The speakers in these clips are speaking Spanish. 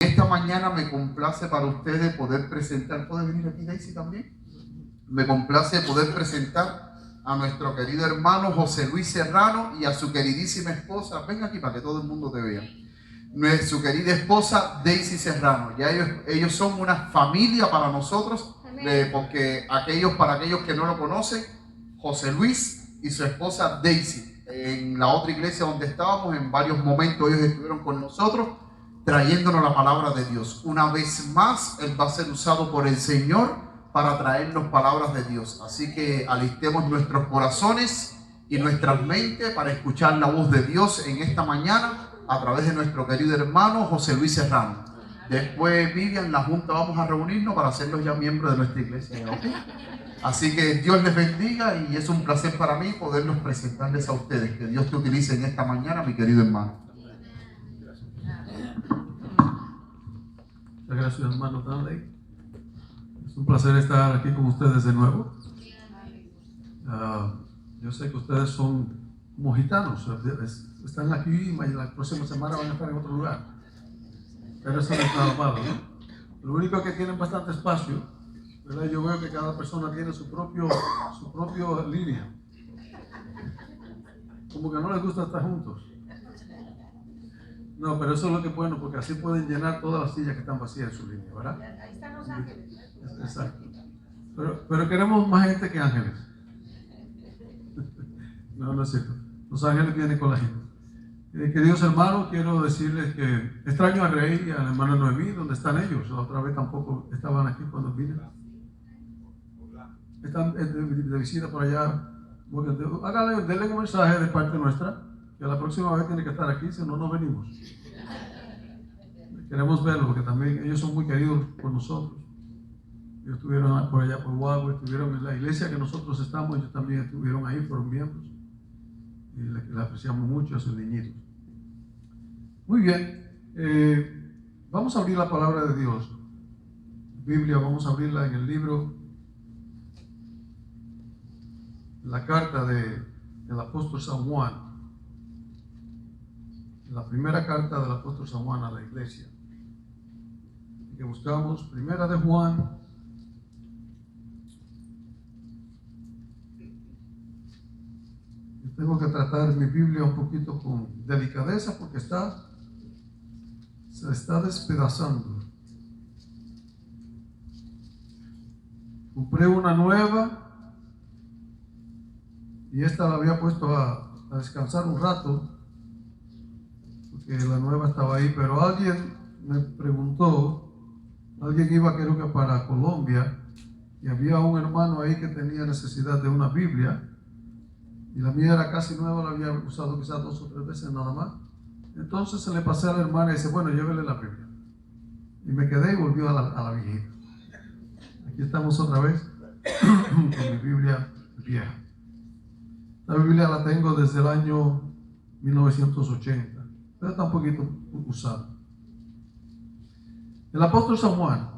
Esta mañana me complace para ustedes poder presentar, ¿puede venir aquí Daisy también? Me complace poder presentar a nuestro querido hermano José Luis Serrano y a su queridísima esposa. Ven aquí para que todo el mundo te vea. Su querida esposa Daisy Serrano. Ya ellos son una familia para nosotros, porque para aquellos que no lo conocen, José Luis y su esposa Daisy, en la otra iglesia donde estábamos, en varios momentos ellos estuvieron con nosotros trayéndonos la palabra de Dios. Una vez más, Él va a ser usado por el Señor para traernos palabras de Dios. Así que alistemos nuestros corazones y nuestras mentes para escuchar la voz de Dios en esta mañana a través de nuestro querido hermano José Luis Serrano. Después, Vivian, la Junta, vamos a reunirnos para hacerlos ya miembros de nuestra iglesia. ¿Okay? Así que Dios les bendiga y es un placer para mí poderlos presentarles a ustedes. Que Dios te utilice en esta mañana, mi querido hermano. Muchas gracias, hermano Danley. Es un placer estar aquí con ustedes de nuevo. Yo sé que ustedes son como gitanos, están aquí y la próxima semana van a estar en otro lugar. Pero eso no es nada malo, ¿no? Lo único es que tienen bastante espacio, ¿verdad? Yo veo que cada persona tiene su propia línea. Como que no les gusta estar juntos. No, pero eso es lo que es bueno, porque así pueden llenar todas las sillas que están vacías en su línea, ¿verdad? Ahí están los ángeles. Exacto. Pero queremos más gente que ángeles. No, no es cierto. Los ángeles vienen con la gente. Queridos hermanos, quiero decirles que extraño a Rey y a la hermana Noemí, ¿dónde están ellos? La otra vez tampoco estaban aquí cuando vine. Están de visita por allá. Denle un mensaje de parte nuestra, que la próxima vez tiene que estar aquí, si no, no venimos. Queremos verlos, porque también ellos son muy queridos por nosotros. Ellos estuvieron por allá por Guagua, estuvieron en la iglesia que nosotros estamos, ellos también estuvieron ahí, fueron miembros. Y le apreciamos mucho a sus niñitos. Muy bien, vamos a abrir la palabra de Dios. Biblia, vamos a abrirla en el libro, la carta del apóstol San Juan, la primera carta del apóstol San Juan a la iglesia. Y que buscamos primera de Juan, tengo que tratar mi Biblia un poquito con delicadeza porque se está despedazando. Compré una nueva y esta la había puesto a descansar un rato porque la nueva estaba ahí, pero alguien me preguntó, alguien iba creo que para Colombia y había un hermano ahí que tenía necesidad de una Biblia. Y la mía era casi nueva, la había usado quizás 2 o 3 veces nada más. Entonces se le pasé a la hermana y dice, bueno, llévele la Biblia. Y me quedé y volvió a la viejita. Aquí estamos otra vez con mi Biblia vieja. La Biblia la tengo desde el año 1980, pero está un poquito usada. El apóstol San Juan,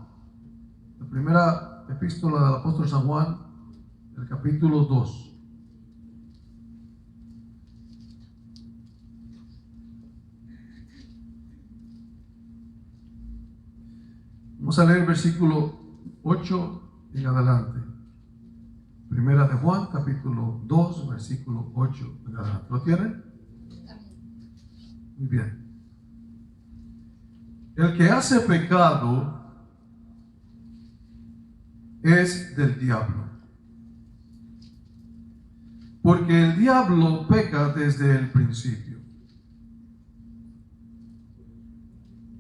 la primera epístola del apóstol San Juan, el capítulo 2. Vamos a leer el versículo 8 en adelante. Primera de Juan, capítulo 2, versículo 8 en adelante. ¿Lo tienen? Muy bien. El que hace pecado es del diablo. Porque el diablo peca desde el principio.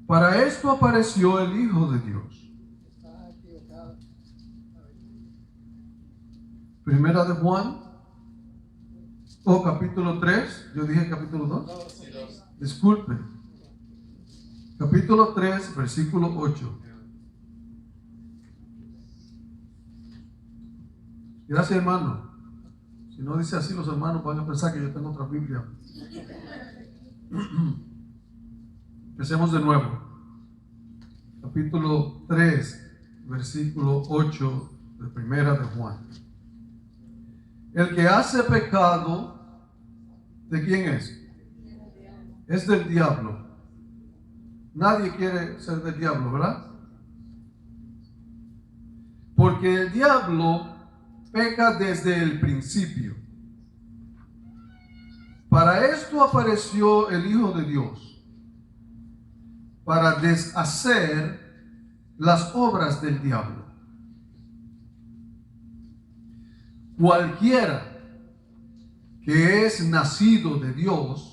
Para esto apareció el Hijo de Dios. Primera de Juan, capítulo 3, yo dije capítulo 2. Disculpe. Capítulo 3, versículo 8. Gracias, hermano. Si no dice así, los hermanos van a pensar que yo tengo otra Biblia. Empecemos de nuevo. Capítulo 3, versículo 8 de Primera de Juan. El que hace pecado, ¿de quién es? Es del diablo. Nadie quiere ser del diablo, ¿verdad? Porque el diablo peca desde el principio. Para esto apareció el Hijo de Dios, para deshacer las obras del diablo. Cualquiera que es nacido de Dios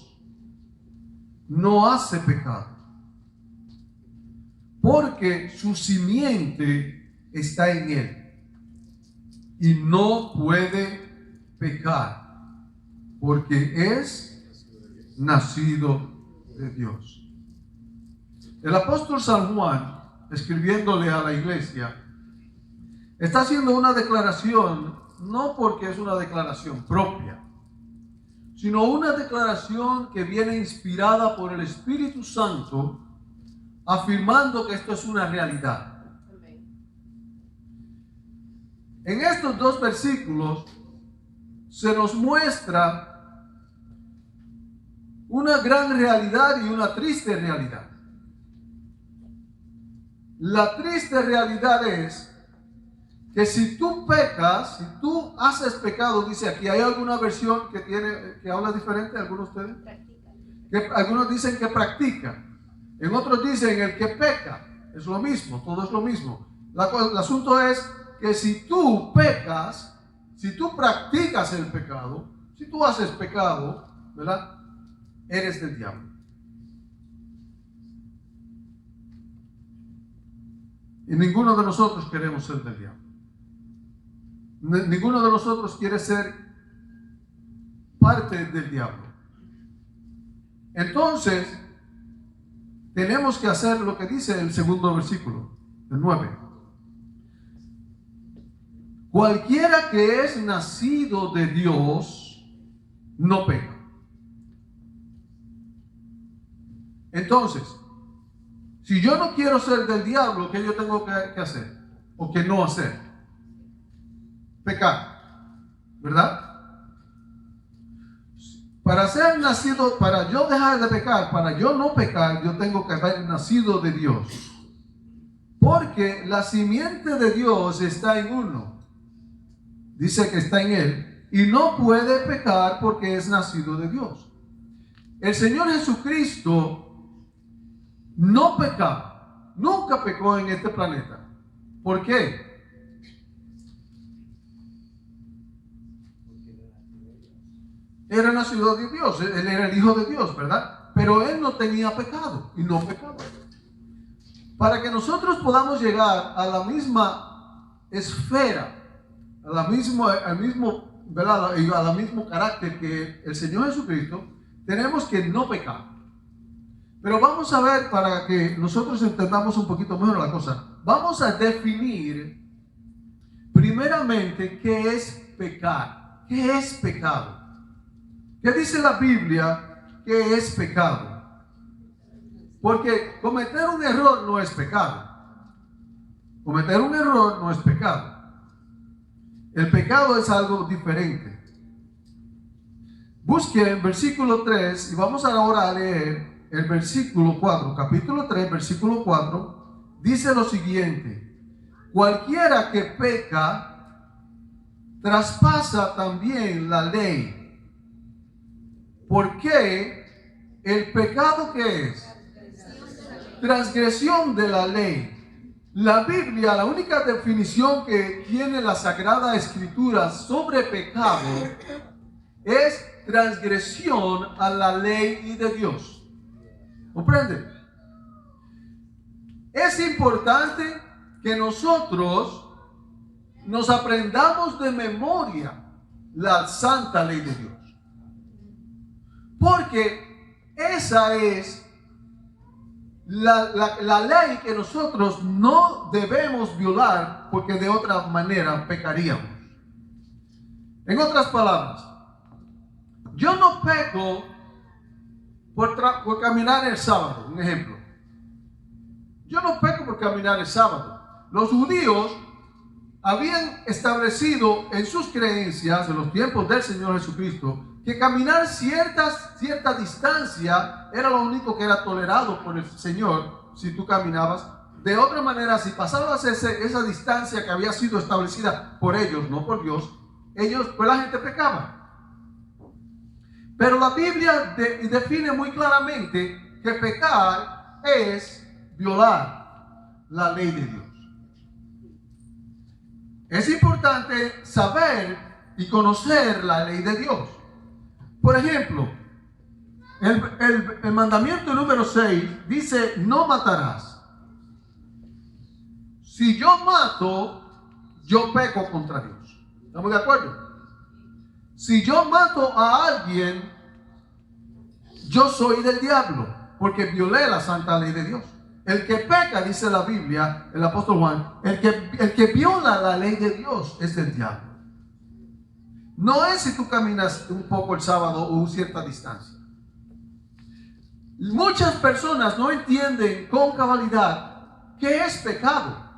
no hace pecado, porque su simiente está en él y no puede pecar, porque es nacido de Dios. El apóstol San Juan, escribiéndole a la iglesia, está haciendo una declaración, no porque es una declaración propia, sino una declaración que viene inspirada por el Espíritu Santo, afirmando que esto es una realidad. En estos dos versículos se nos muestra una gran realidad y una triste realidad. La triste realidad es que si tú pecas, si tú haces pecado, dice aquí, ¿hay alguna versión que habla diferente? ¿Algunos de ustedes? Algunos dicen que practica, en otros dicen el que peca. Es lo mismo, todo es lo mismo. El asunto es que si tú pecas, si tú practicas el pecado, si tú haces pecado, ¿verdad? Eres del diablo. Y ninguno de nosotros queremos ser del diablo. Ninguno de nosotros quiere ser parte del diablo. Entonces, tenemos que hacer lo que dice el segundo versículo, el 9. Cualquiera que es nacido de Dios no peca. Entonces, si yo no quiero ser del diablo, ¿qué yo tengo que hacer? ¿O qué no hacer? Pecar, ¿verdad? Para ser nacido, para yo dejar de pecar, para yo no pecar, yo tengo que haber nacido de Dios. Porque la simiente de Dios está en uno. Dice que está en él y no puede pecar porque es nacido de Dios. El Señor Jesucristo no pecaba, nunca pecó en este planeta. ¿Por qué? Era nacido de Dios, él era el Hijo de Dios, ¿verdad? Pero él no tenía pecado y no pecaba. Para que nosotros podamos llegar a la misma esfera, al mismo carácter que el Señor Jesucristo, tenemos que no pecar. Pero vamos a ver, para que nosotros entendamos un poquito mejor la cosa, vamos a definir primeramente qué es pecar. ¿Qué es pecado? ¿Qué dice la Biblia que es pecado? Porque cometer un error no es pecado. Cometer un error no es pecado. El pecado es algo diferente. Busquen versículo 3 y vamos ahora a leer el versículo 4. Capítulo 3, versículo 4, dice lo siguiente: cualquiera que peca traspasa también la ley. Porque el pecado, ¿qué es? Transgresión de la ley. La Biblia, la única definición que tiene la Sagrada Escritura sobre pecado es transgresión a la ley de Dios. ¿Comprende? Es importante que nosotros nos aprendamos de memoria la santa ley de Dios. Porque esa es la ley que nosotros no debemos violar, porque de otra manera pecaríamos. En otras palabras, yo no peco por caminar el sábado, un ejemplo. Yo no peco por caminar el sábado. Los judíos habían establecido en sus creencias, en los tiempos del Señor Jesucristo, que caminar cierta distancia era lo único que era tolerado por el Señor si tú caminabas. De otra manera, si pasabas esa distancia que había sido establecida por ellos, no por Dios, pues la gente pecaba. Pero la Biblia define muy claramente que pecar es violar la ley de Dios. Es importante saber y conocer la ley de Dios. Por ejemplo, el mandamiento número 6 dice: no matarás. Si yo mato, yo peco contra Dios. ¿Estamos de acuerdo? Si yo mato a alguien, yo soy del diablo, porque violé la santa ley de Dios. El que peca, dice la Biblia, el apóstol Juan, el que viola la ley de Dios es del diablo. No es si tú caminas un poco el sábado o cierta distancia. Muchas personas no entienden con cabalidad qué es pecado.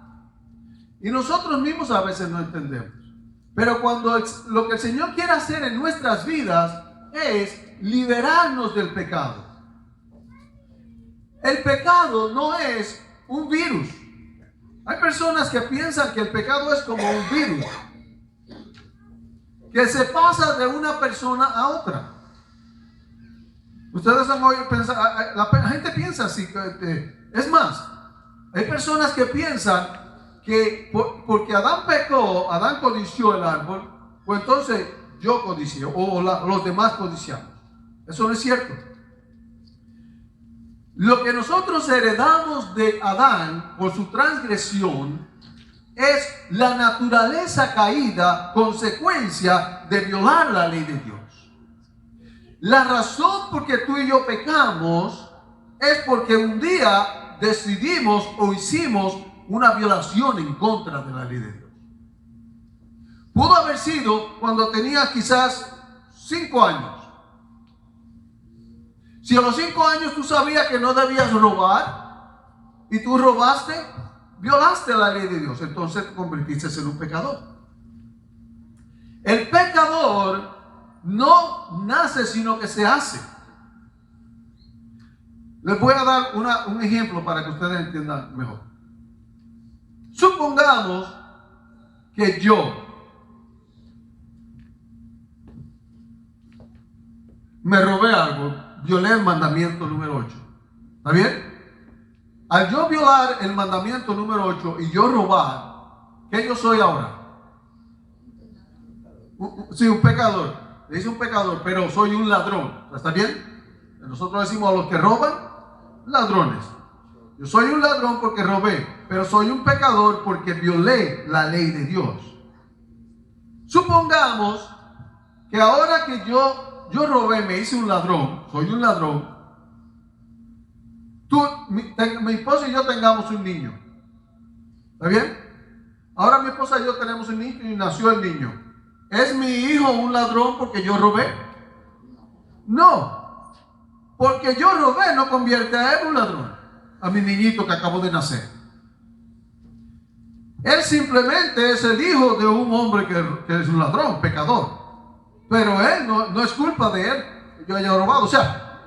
Y nosotros mismos a veces no entendemos. Pero cuando lo que el Señor quiere hacer en nuestras vidas es liberarnos del pecado. El pecado no es un virus. Hay personas que piensan que el pecado es como un virus, que se pasa de una persona a otra. Ustedes han oído pensar, la gente piensa así. Es más, hay personas que piensan que porque Adán pecó, Adán codició el árbol, pues entonces yo codicio, o los demás codiciamos. Eso no es cierto. Lo que nosotros heredamos de Adán por su transgresión es la naturaleza caída, consecuencia de violar la ley de Dios. La razón por que tú y yo pecamos es porque un día decidimos o hicimos una violación en contra de la ley de Dios. Pudo haber sido cuando tenía quizás 5 años. Si a los 5 años tú sabías que no debías robar y tú robaste, violaste la ley de Dios, entonces te convertiste en un pecador. El pecador no nace, sino que se hace. Les voy a dar un ejemplo para que ustedes entiendan mejor. Supongamos que yo me robé algo, violé el mandamiento número 8. ¿Está bien? Al yo violar el mandamiento número 8 y yo robar, ¿qué yo soy ahora? Sí, un pecador. Le dice un pecador, pero soy un ladrón. ¿Está bien? Nosotros decimos a los que roban, ladrones. Yo soy un ladrón porque robé, pero soy un pecador porque violé la ley de Dios. Supongamos que ahora que yo robé, me hice un ladrón, soy un ladrón. Mi esposa y yo tengamos un niño. ¿Está bien? Ahora mi esposa y yo tenemos un niño y nació el niño. ¿Es mi hijo un ladrón porque yo robé? No. Porque yo robé no convierte a él un ladrón. A mi niñito que acabó de nacer. Él simplemente es el hijo de un hombre que es un ladrón, pecador. Pero él no es culpa de él que yo haya robado. O sea,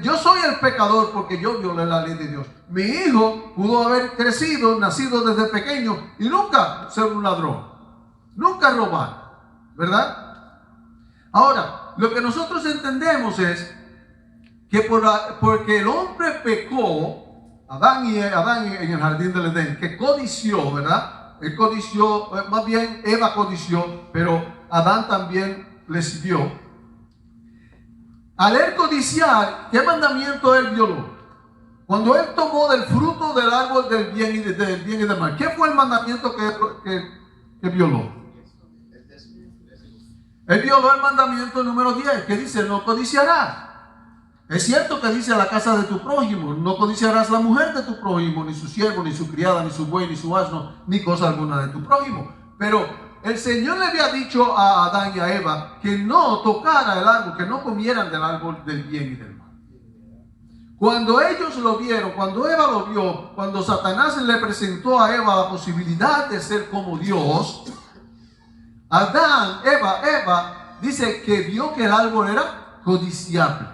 yo soy el pecador porque yo violé la ley de Dios. Mi hijo pudo haber crecido, nacido desde pequeño y nunca ser un ladrón. Nunca robar. ¿Verdad? Ahora, lo que nosotros entendemos es que porque el hombre pecó, Adán en el jardín del Edén, que codició, ¿verdad? Él codició, más bien Eva codició, pero Adán también le siguió. Al él codiciar, ¿qué mandamiento él violó? Cuando él tomó del fruto del árbol del bien y del mal, ¿qué fue el mandamiento que violó? Él violó el mandamiento número 10, que dice: no codiciarás. Es cierto que dice: a la casa de tu prójimo, no codiciarás la mujer de tu prójimo, ni su siervo, ni su criada, ni su buey, ni su asno, ni cosa alguna de tu prójimo. Pero el Señor le había dicho a Adán y a Eva que no tocara el árbol, que no comieran del árbol del bien y del mal. Cuando ellos lo vieron, cuando Eva lo vio, cuando Satanás le presentó a Eva la posibilidad de ser como Dios, Eva dice que vio que el árbol era codiciable.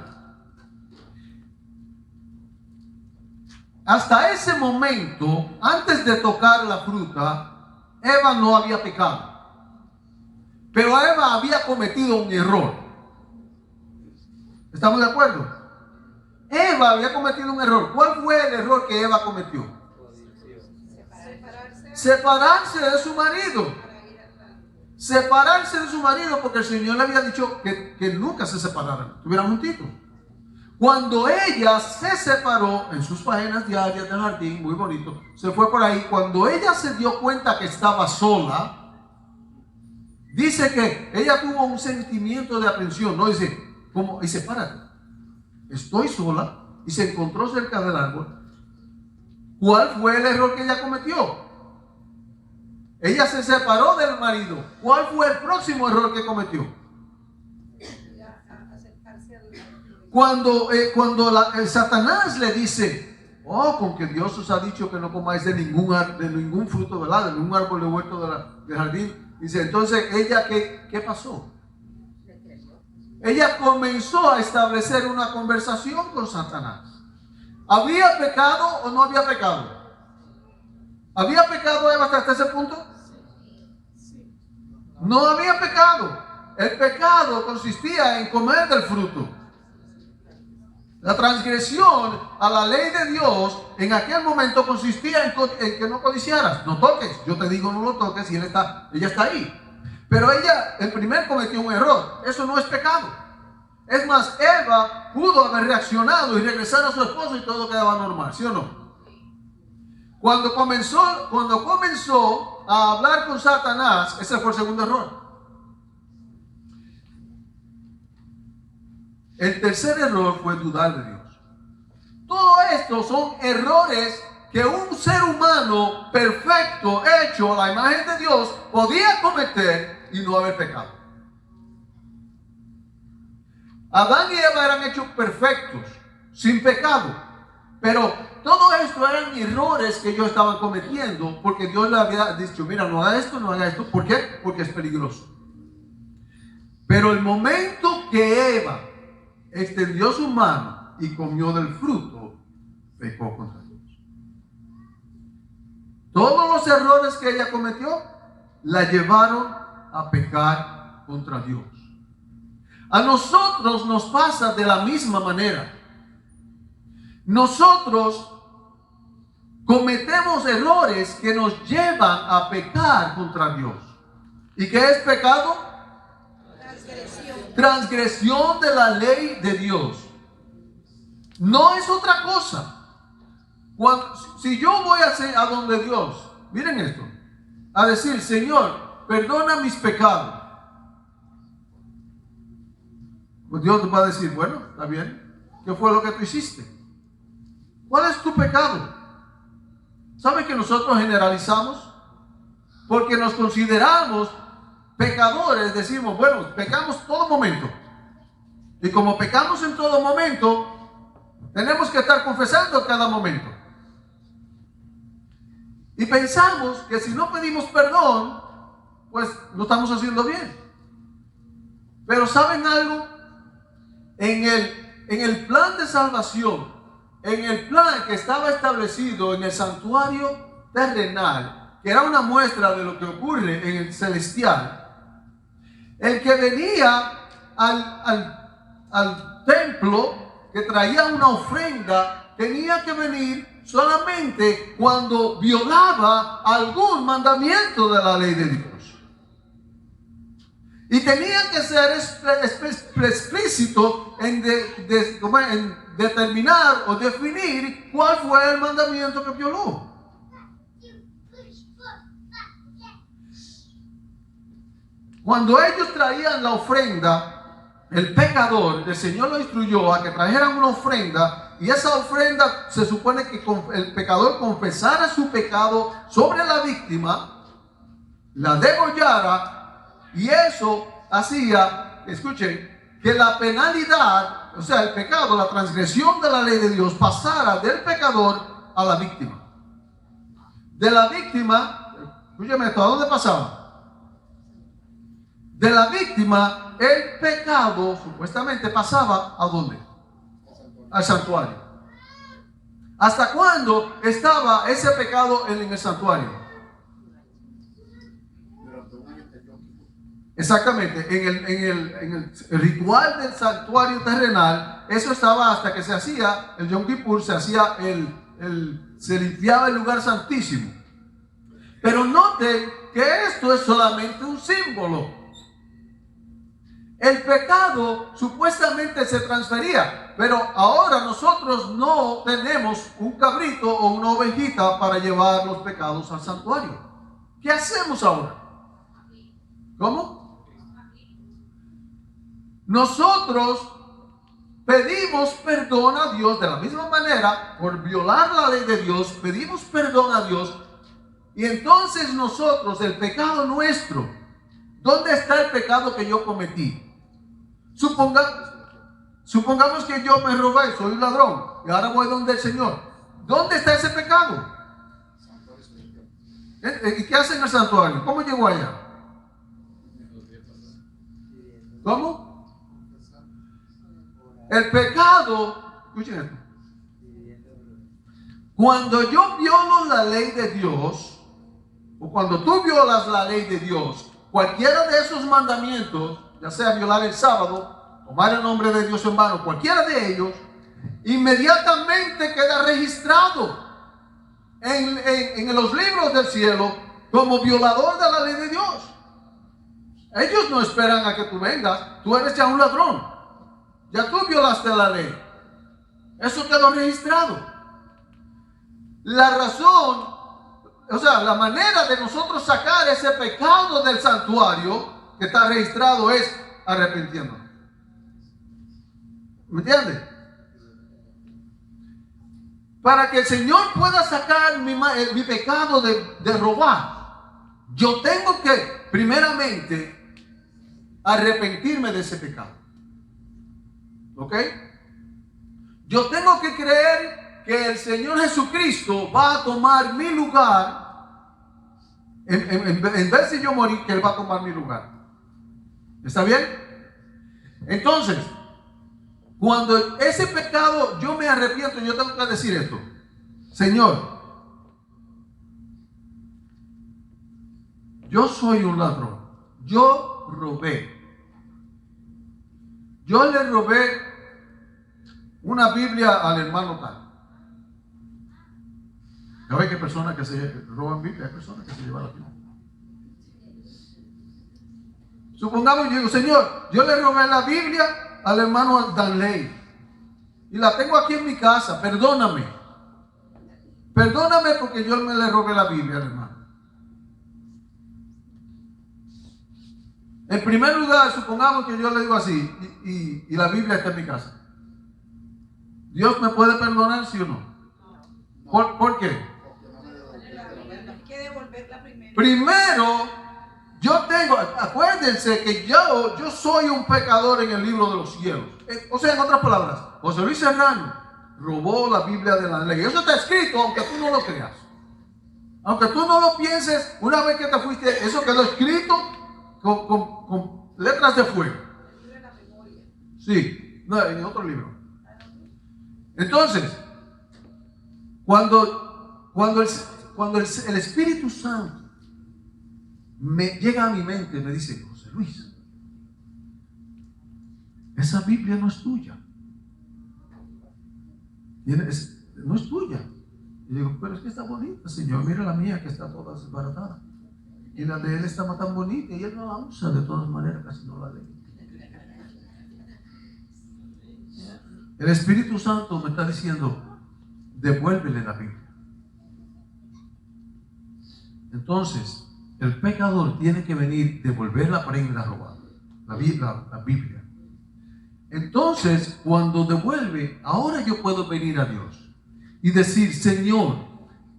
Hasta ese momento, antes de tocar la fruta, Eva no había pecado. Pero Eva había cometido un error. ¿Estamos de acuerdo? Eva había cometido un error. ¿Cuál fue el error que Eva cometió? Separarse de su marido. Separarse de su marido, porque el Señor le había dicho que nunca se separaran, estuvieran juntitos. Cuando ella se separó en sus faenas diarias del jardín, muy bonito, se fue por ahí. Cuando ella se dio cuenta que estaba sola, dice que ella tuvo un sentimiento de aprensión, ¿no? Dice, párate, estoy sola, y se encontró cerca del árbol. ¿Cuál fue el error que ella cometió? Ella se separó del marido. ¿Cuál fue el próximo error que cometió? Cuando Satanás le dice, con que Dios os ha dicho que no comáis de ningún fruto de ningún árbol de huerto del jardín. Dice, entonces ella, ¿qué pasó? Ella comenzó a establecer una conversación con Satanás. ¿Había pecado o no había pecado? ¿Había pecado Eva hasta ese punto? No había pecado. El pecado consistía en comer del fruto. La transgresión a la ley de Dios en aquel momento consistía en que no codiciaras. No toques. Yo te digo no lo toques y ella está ahí. Pero ella, el primer cometió un error. Eso no es pecado. Es más, Eva pudo haber reaccionado y regresar a su esposo y todo quedaba normal, ¿sí o no? Cuando comenzó a hablar con Satanás, ese fue el segundo error. El tercer error fue dudar de Dios. Todo esto son errores que un ser humano perfecto, hecho a la imagen de Dios, podía cometer y no haber pecado. Adán y Eva eran hechos perfectos, sin pecado. Pero todo esto eran errores que ellos estaban cometiendo porque Dios le había dicho, mira, no haga esto, no haga esto. ¿Por qué? Porque es peligroso. Pero el momento que Eva extendió su mano y comió del fruto, pecó contra Dios. Todos los errores que ella cometió la llevaron a pecar contra Dios. A nosotros nos pasa de la misma manera. Nosotros cometemos errores que nos llevan a pecar contra Dios. ¿Y qué es pecado? Transgresión de la ley de Dios. No es otra cosa. Si yo voy a donde Dios, miren esto, a decir, Señor, perdona mis pecados, pues Dios te va a decir, bueno, está bien, ¿qué fue lo que tú hiciste? ¿Cuál es tu pecado? ¿Sabe que nosotros generalizamos? Porque nos consideramos pecadores, decimos, bueno, pecamos todo momento. Y como pecamos en todo momento, tenemos que estar confesando cada momento. Y pensamos que si no pedimos perdón, pues lo estamos haciendo bien. Pero ¿saben algo? En el plan de salvación, en el plan que estaba establecido en el santuario terrenal, que era una muestra de lo que ocurre en el celestial, el que venía al templo, que traía una ofrenda, tenía que venir solamente cuando violaba algún mandamiento de la ley de Dios. Y tenía que ser explícito en determinar o definir cuál fue el mandamiento que violó. Cuando ellos traían la ofrenda, el pecador, el Señor lo instruyó a que trajeran una ofrenda, y esa ofrenda se supone que el pecador confesara su pecado sobre la víctima, la degollara, y eso hacía, escuchen, que la penalidad, o sea, el pecado, la transgresión de la ley de Dios, pasara del pecador a la víctima. De la víctima, escúcheme esto, ¿a dónde pasaba? De la víctima el pecado supuestamente pasaba ¿a dónde? Al santuario. ¿Hasta cuándo estaba ese pecado en el santuario? Exactamente, en el ritual del santuario terrenal, eso estaba hasta que se hacía el Yom Kippur, se limpiaba el lugar santísimo. Pero noten que esto es solamente un símbolo. El pecado supuestamente se transfería, pero ahora nosotros no tenemos un cabrito o una ovejita para llevar los pecados al santuario. ¿Qué hacemos ahora? ¿Cómo? Nosotros pedimos perdón a Dios de la misma manera, por violar la ley de Dios, pedimos perdón a Dios. Y entonces nosotros, el pecado nuestro, ¿dónde está el pecado que yo cometí? Supongamos que yo me robé, soy un ladrón, y ahora voy donde el Señor. ¿Dónde está ese pecado? ¿Y qué hace en el santuario? ¿Cómo llegó allá? ¿Cómo? El pecado, escuchen esto. Cuando yo violo la ley de Dios, o cuando tú violas la ley de Dios, cualquiera de esos mandamientos, ya sea violar el sábado, tomar el nombre de Dios en vano, cualquiera de ellos, inmediatamente queda registrado en los libros del cielo como violador de la ley de Dios. Ellos no esperan a que tú vengas, tú eres ya un ladrón, ya tú violaste la ley, eso quedó registrado. La razón, o sea, la manera de nosotros sacar ese pecado del santuario que está registrado es arrepintiéndonos. ¿Me entiendes? Para que el Señor pueda sacar mi pecado de robar, yo tengo que primeramente arrepentirme de ese pecado. ¿Ok? Yo tengo que creer que el Señor Jesucristo va a tomar mi lugar. En vez de yo morir, que Él va a tomar mi lugar. ¿Está bien? Entonces, cuando ese pecado yo me arrepiento, yo tengo que decir esto: Señor, yo soy un ladrón, yo robé. Yo le robé una Biblia al hermano tal. ¿Ya ve que personas que se roban Biblia? Hay personas que se llevan la Biblia. Supongamos yo digo: Señor, yo le robé la Biblia al hermano Danley y la tengo aquí en mi casa, perdóname. Perdóname porque yo me le robé la Biblia al hermano. En primer lugar, supongamos que yo le digo así, y la Biblia está en mi casa. ¿Dios me puede perdonar, sí o no? ¿Por qué? Hay que devolverla primero. Primero, yo tengo, acuérdense que yo soy un pecador en el libro de los cielos. O sea, en otras palabras, José Luis Serrano robó la Biblia de la ley. Eso está escrito, aunque tú no lo creas. Aunque tú no lo pienses, una vez que te fuiste, eso quedó escrito con letras de fuego. Sí, no, en otro libro. Entonces, cuando el Espíritu Santo me llega a mi mente y me dice: José Luis, esa Biblia no es tuya. No es tuya. Y digo: pero es que está bonita, Señor. Mira la mía que está toda desbaratada. Y la de él está tan bonita y él no la usa de todas maneras, casi no la lee. El Espíritu Santo me está diciendo: devuélvele la Biblia. Entonces, el pecador tiene que venir, devolver la prenda robada, la Biblia. Entonces, cuando devuelve, ahora yo puedo venir a Dios y decir: Señor,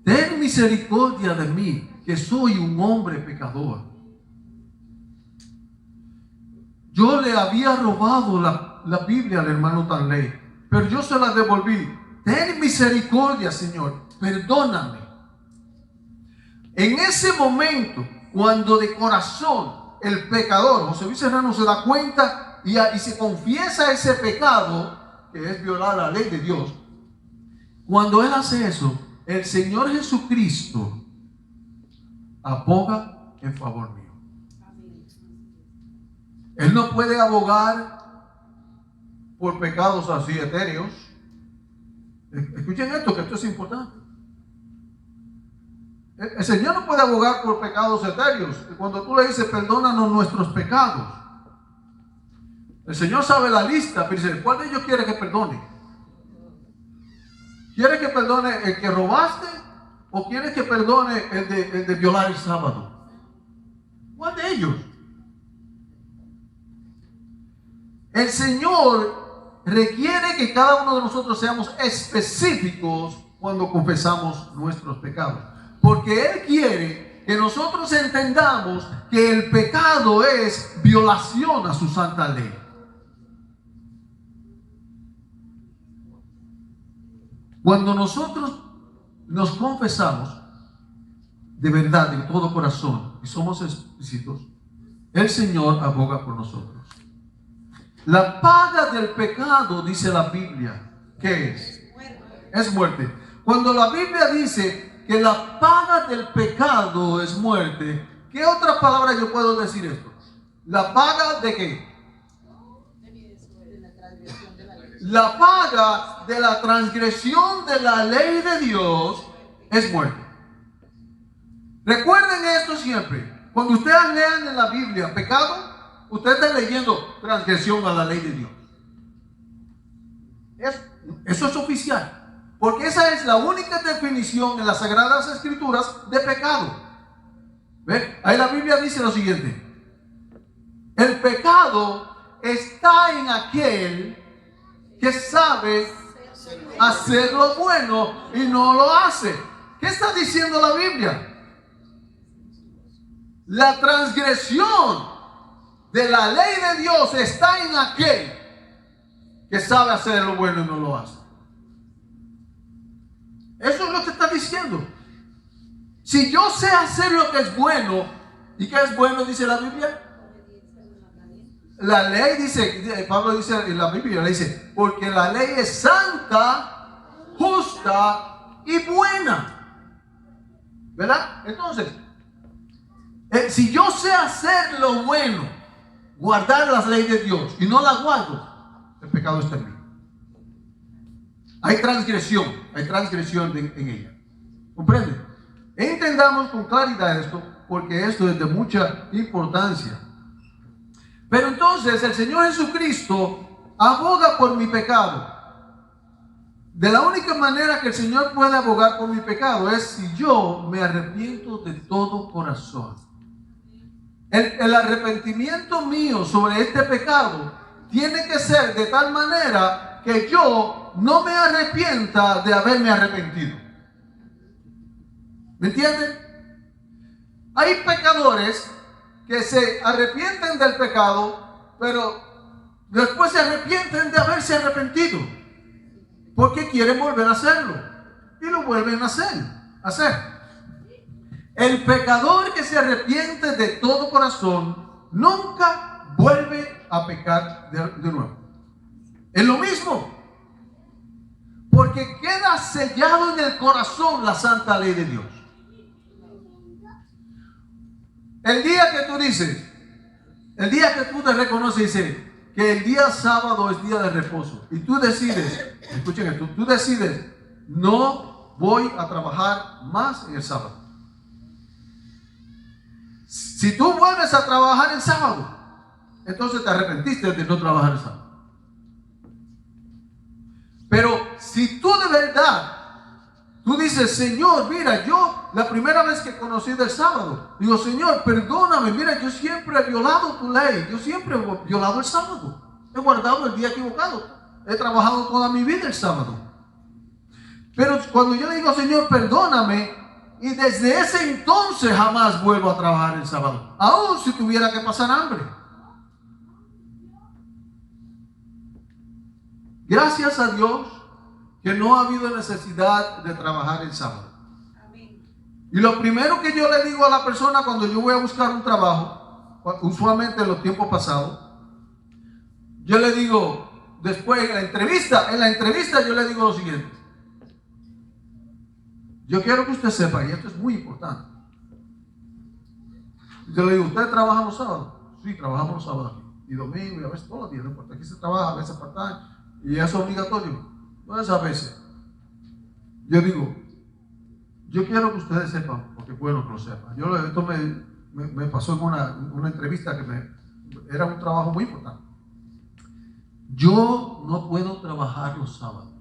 ten misericordia de mí, que soy un hombre pecador. Yo le había robado la Biblia al hermano Tanley, pero yo se la devolví. Ten misericordia, Señor, perdóname. En ese momento, cuando de corazón el pecador, José Luis Serrano, se da cuenta y se confiesa ese pecado, que es violar la ley de Dios, cuando él hace eso, el Señor Jesucristo aboga en favor mío. Él no puede abogar por pecados así etéreos. Escuchen esto, que esto es importante. El Señor no puede abogar por pecados etéreos. Cuando tú le dices, perdónanos nuestros pecados, el Señor sabe la lista, pero dice, ¿cuál de ellos quiere que perdone? ¿Quiere que perdone el que robaste? ¿O quiere que perdone el de violar el sábado? ¿Cuál de ellos? El Señor requiere que cada uno de nosotros seamos específicos cuando confesamos nuestros pecados. Porque Él quiere que nosotros entendamos que el pecado es violación a su santa ley. Cuando nosotros nos confesamos de verdad, de todo corazón, y somos explícitos, el Señor aboga por nosotros. La paga del pecado, dice la Biblia, ¿qué es? Es muerte. Cuando la Biblia dice que la paga del pecado es muerte, ¿qué otra palabra yo puedo decir esto? ¿La paga de qué? La paga de la transgresión de la ley de Dios es muerte. Recuerden esto siempre. Cuando ustedes lean en la Biblia pecado, ustedes están leyendo transgresión a la ley de Dios. Eso es oficial. Porque esa es la única definición en las Sagradas Escrituras de pecado. ¿Ven? Ahí la Biblia dice lo siguiente. El pecado está en aquel que sabe hacer lo bueno y no lo hace. ¿Qué está diciendo la Biblia? La transgresión de la ley de Dios está en aquel que sabe hacer lo bueno y no lo hace. Eso es lo que está diciendo. Si yo sé hacer lo que es bueno, ¿y qué es bueno? Dice la Biblia. La ley dice, Pablo dice en la Biblia, le dice, porque la ley es santa, justa y buena. ¿Verdad? Entonces, si yo sé hacer lo bueno, guardar las leyes de Dios y no las guardo, el pecado está en mí. Hay transgresión en ella. ¿Comprende? Entendamos con claridad esto, porque esto es de mucha importancia. Pero entonces el Señor Jesucristo aboga por mi pecado. De la única manera que el Señor puede abogar por mi pecado es si yo me arrepiento de todo corazón. El arrepentimiento mío sobre este pecado tiene que ser de tal manera que yo no me arrepienta de haberme arrepentido. ¿Me entienden? Hay pecadores que se arrepienten del pecado, pero después se arrepienten de haberse arrepentido, porque quieren volver a hacerlo y lo vuelven a hacer. El pecador que se arrepiente de todo corazón nunca vuelve a pecar de nuevo. Es lo mismo, porque queda sellado en el corazón la santa ley de Dios. El día que tú dices, el día que tú te reconoces y dices que el día sábado es día de reposo, y tú decides, escuchen esto, tú decides, no voy a trabajar más en el sábado. Si tú vuelves a trabajar el sábado, entonces te arrepentiste de no trabajar el sábado. Pero si tú de verdad, tú dices, Señor, mira, yo la primera vez que conocí del sábado, digo, Señor, perdóname, mira, yo siempre he violado tu ley, yo siempre he violado el sábado, he guardado el día equivocado, he trabajado toda mi vida el sábado. Pero cuando yo le digo, Señor, perdóname, y desde ese entonces jamás vuelvo a trabajar el sábado, aun si tuviera que pasar hambre. Gracias a Dios que no ha habido necesidad de trabajar el sábado. Y lo primero que yo le digo a la persona cuando yo voy a buscar un trabajo, usualmente en los tiempos pasados, yo le digo, después en la entrevista yo le digo lo siguiente. Yo quiero que usted sepa, y esto es muy importante. Yo le digo, ¿usted trabaja los sábados? Sí, trabajamos los sábados y domingo y a veces todos los días, no importa. Aquí se trabaja, a veces part-time, y eso es obligatorio. No es a veces. Yo digo, yo quiero que ustedes sepan, porque es bueno que lo sepan. Esto me pasó en una entrevista que era un trabajo muy importante. Yo no puedo trabajar los sábados.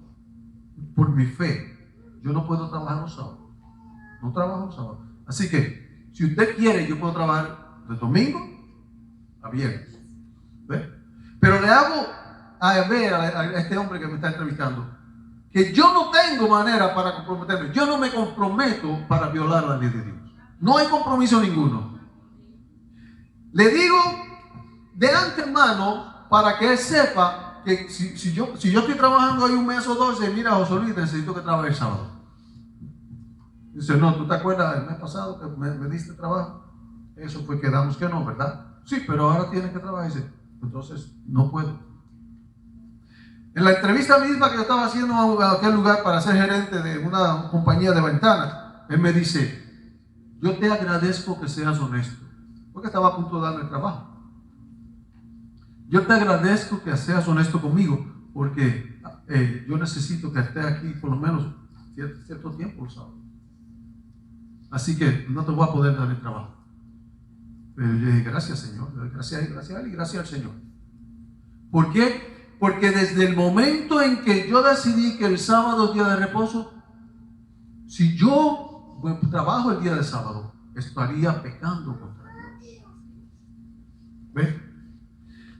Por mi fe, yo no puedo trabajar los sábados. No trabajo los sábados. Así que, si usted quiere, yo puedo trabajar de domingo a viernes. ¿Ve? Pero le hago a este hombre que me está entrevistando que yo no tengo manera para comprometerme. Yo no me comprometo para violar la ley de Dios. No hay compromiso ninguno. Le digo de antemano para que él sepa que si yo estoy trabajando ahí un mes o dos, dice, mira, José Luis, necesito que trabaje el sábado. Dice, no, ¿tú te acuerdas del mes pasado que me diste trabajo? Eso fue, quedamos que no, ¿verdad? Sí, pero ahora tienes que trabajar. Dice, entonces no puedo. En la entrevista misma que yo estaba haciendo a aquel lugar para ser gerente de una compañía de ventanas, él me dice, yo te agradezco que seas honesto, porque estaba a punto de darme el trabajo. Yo te agradezco que seas honesto conmigo, porque yo necesito que estés aquí por lo menos cierto tiempo, ¿sabes? Así que no te voy a poder dar el trabajo. Pero yo dije, gracias Señor, gracias a él y gracias al Señor. ¿Por qué? Porque desde el momento en que yo decidí que el sábado es día de reposo, si yo trabajo el día de sábado, estaría pecando contra Dios. ¿Ves?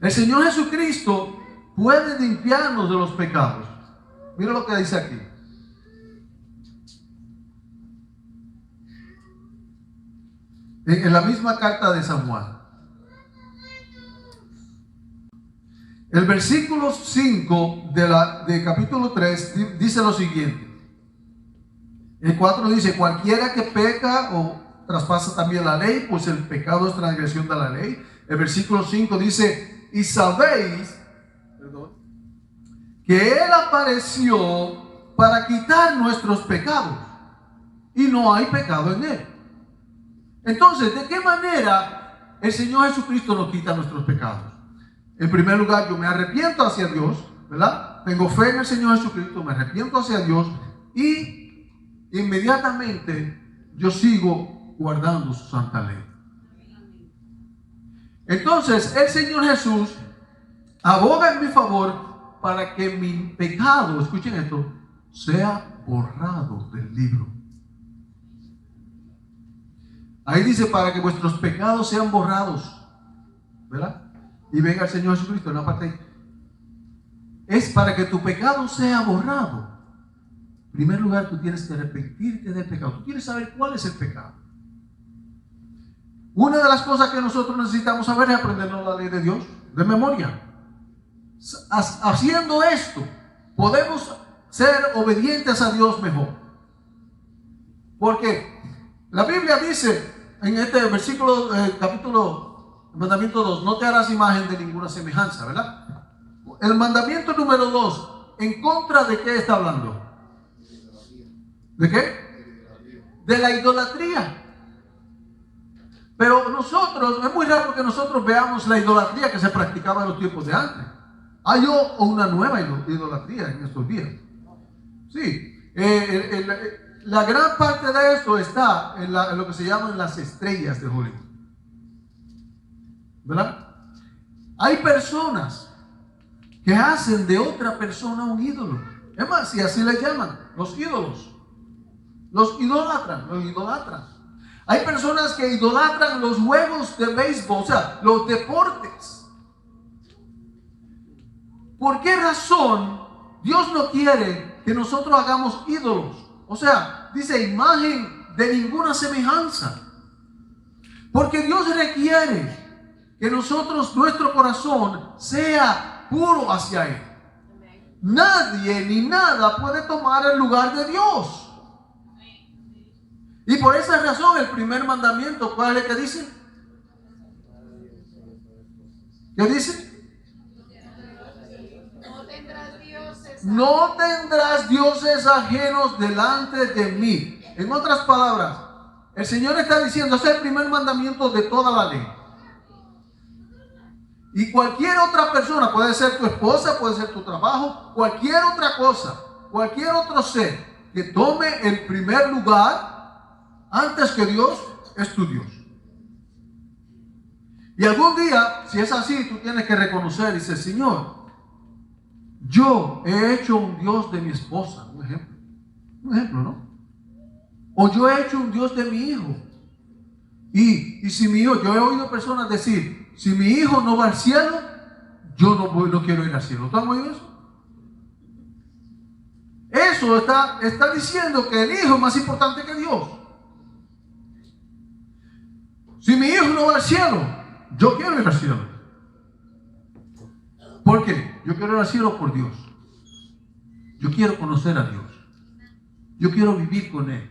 El Señor Jesucristo puede limpiarnos de los pecados. Mira lo que dice aquí. En la misma carta de San Juan. El versículo 5 de capítulo 3 dice lo siguiente. El 4 dice, cualquiera que peca o traspasa también la ley, pues el pecado es transgresión de la ley. El versículo 5 dice, y sabéis que Él apareció para quitar nuestros pecados, y no hay pecado en Él. Entonces, ¿de qué manera el Señor Jesucristo nos quita nuestros pecados? En primer lugar, yo me arrepiento hacia Dios, ¿verdad? Tengo fe en el Señor Jesucristo, me arrepiento hacia Dios y inmediatamente yo sigo guardando su santa ley. Entonces, el Señor Jesús aboga en mi favor para que mi pecado, escuchen esto, sea borrado del libro. Ahí dice, para que vuestros pecados sean borrados, ¿verdad? Y venga el Señor Jesucristo en la parte. Es para que tu pecado sea borrado. En primer lugar, tú tienes que arrepentirte del pecado. Tú tienes que saber cuál es el pecado. Una de las cosas que nosotros necesitamos saber es aprendernos la ley de Dios de memoria. Haciendo esto, podemos ser obedientes a Dios mejor. Porque la Biblia dice en este versículo, capítulo mandamiento 2, no te harás imagen de ninguna semejanza, ¿verdad? El mandamiento número 2, ¿en contra de qué está hablando? ¿De qué? De la idolatría. Pero nosotros, es muy raro que nosotros veamos la idolatría que se practicaba en los tiempos de antes. Hay una nueva idolatría en estos días. Sí, la gran parte de esto está en lo que se llaman las estrellas de Hollywood, ¿verdad? Hay personas que hacen de otra persona un ídolo. Es más, y así le llaman, los ídolos. Los idolatran. Hay personas que idolatran los juegos de béisbol, o sea, los deportes. ¿Por qué razón Dios no quiere que nosotros hagamos ídolos? O sea, dice imagen de ninguna semejanza. Porque Dios requiere que nosotros, nuestro corazón, sea puro hacia Él. Nadie ni nada puede tomar el lugar de Dios. Y por esa razón el primer mandamiento, ¿cuál es el que dice? ¿Qué dice? No tendrás dioses. No tendrás dioses ajenos delante de mí. En otras palabras, el Señor está diciendo, ese es el primer mandamiento de toda la ley. Y cualquier otra persona, puede ser tu esposa, puede ser tu trabajo, cualquier otra cosa, cualquier otro ser que tome el primer lugar antes que Dios, es tu Dios. Y algún día, si es así, tú tienes que reconocer y decir, Señor, yo he hecho un Dios de mi esposa, un ejemplo, ¿no? O yo he hecho un Dios de mi hijo. Y si mi hijo, yo he oído personas decir, si mi hijo no va al cielo, yo no quiero ir al cielo. ¿Tú has oído eso? Eso está diciendo que el hijo es más importante que Dios. Si mi hijo no va al cielo, yo quiero ir al cielo. ¿Por qué? Yo quiero ir al cielo por Dios. Yo quiero conocer a Dios. Yo quiero vivir con Él.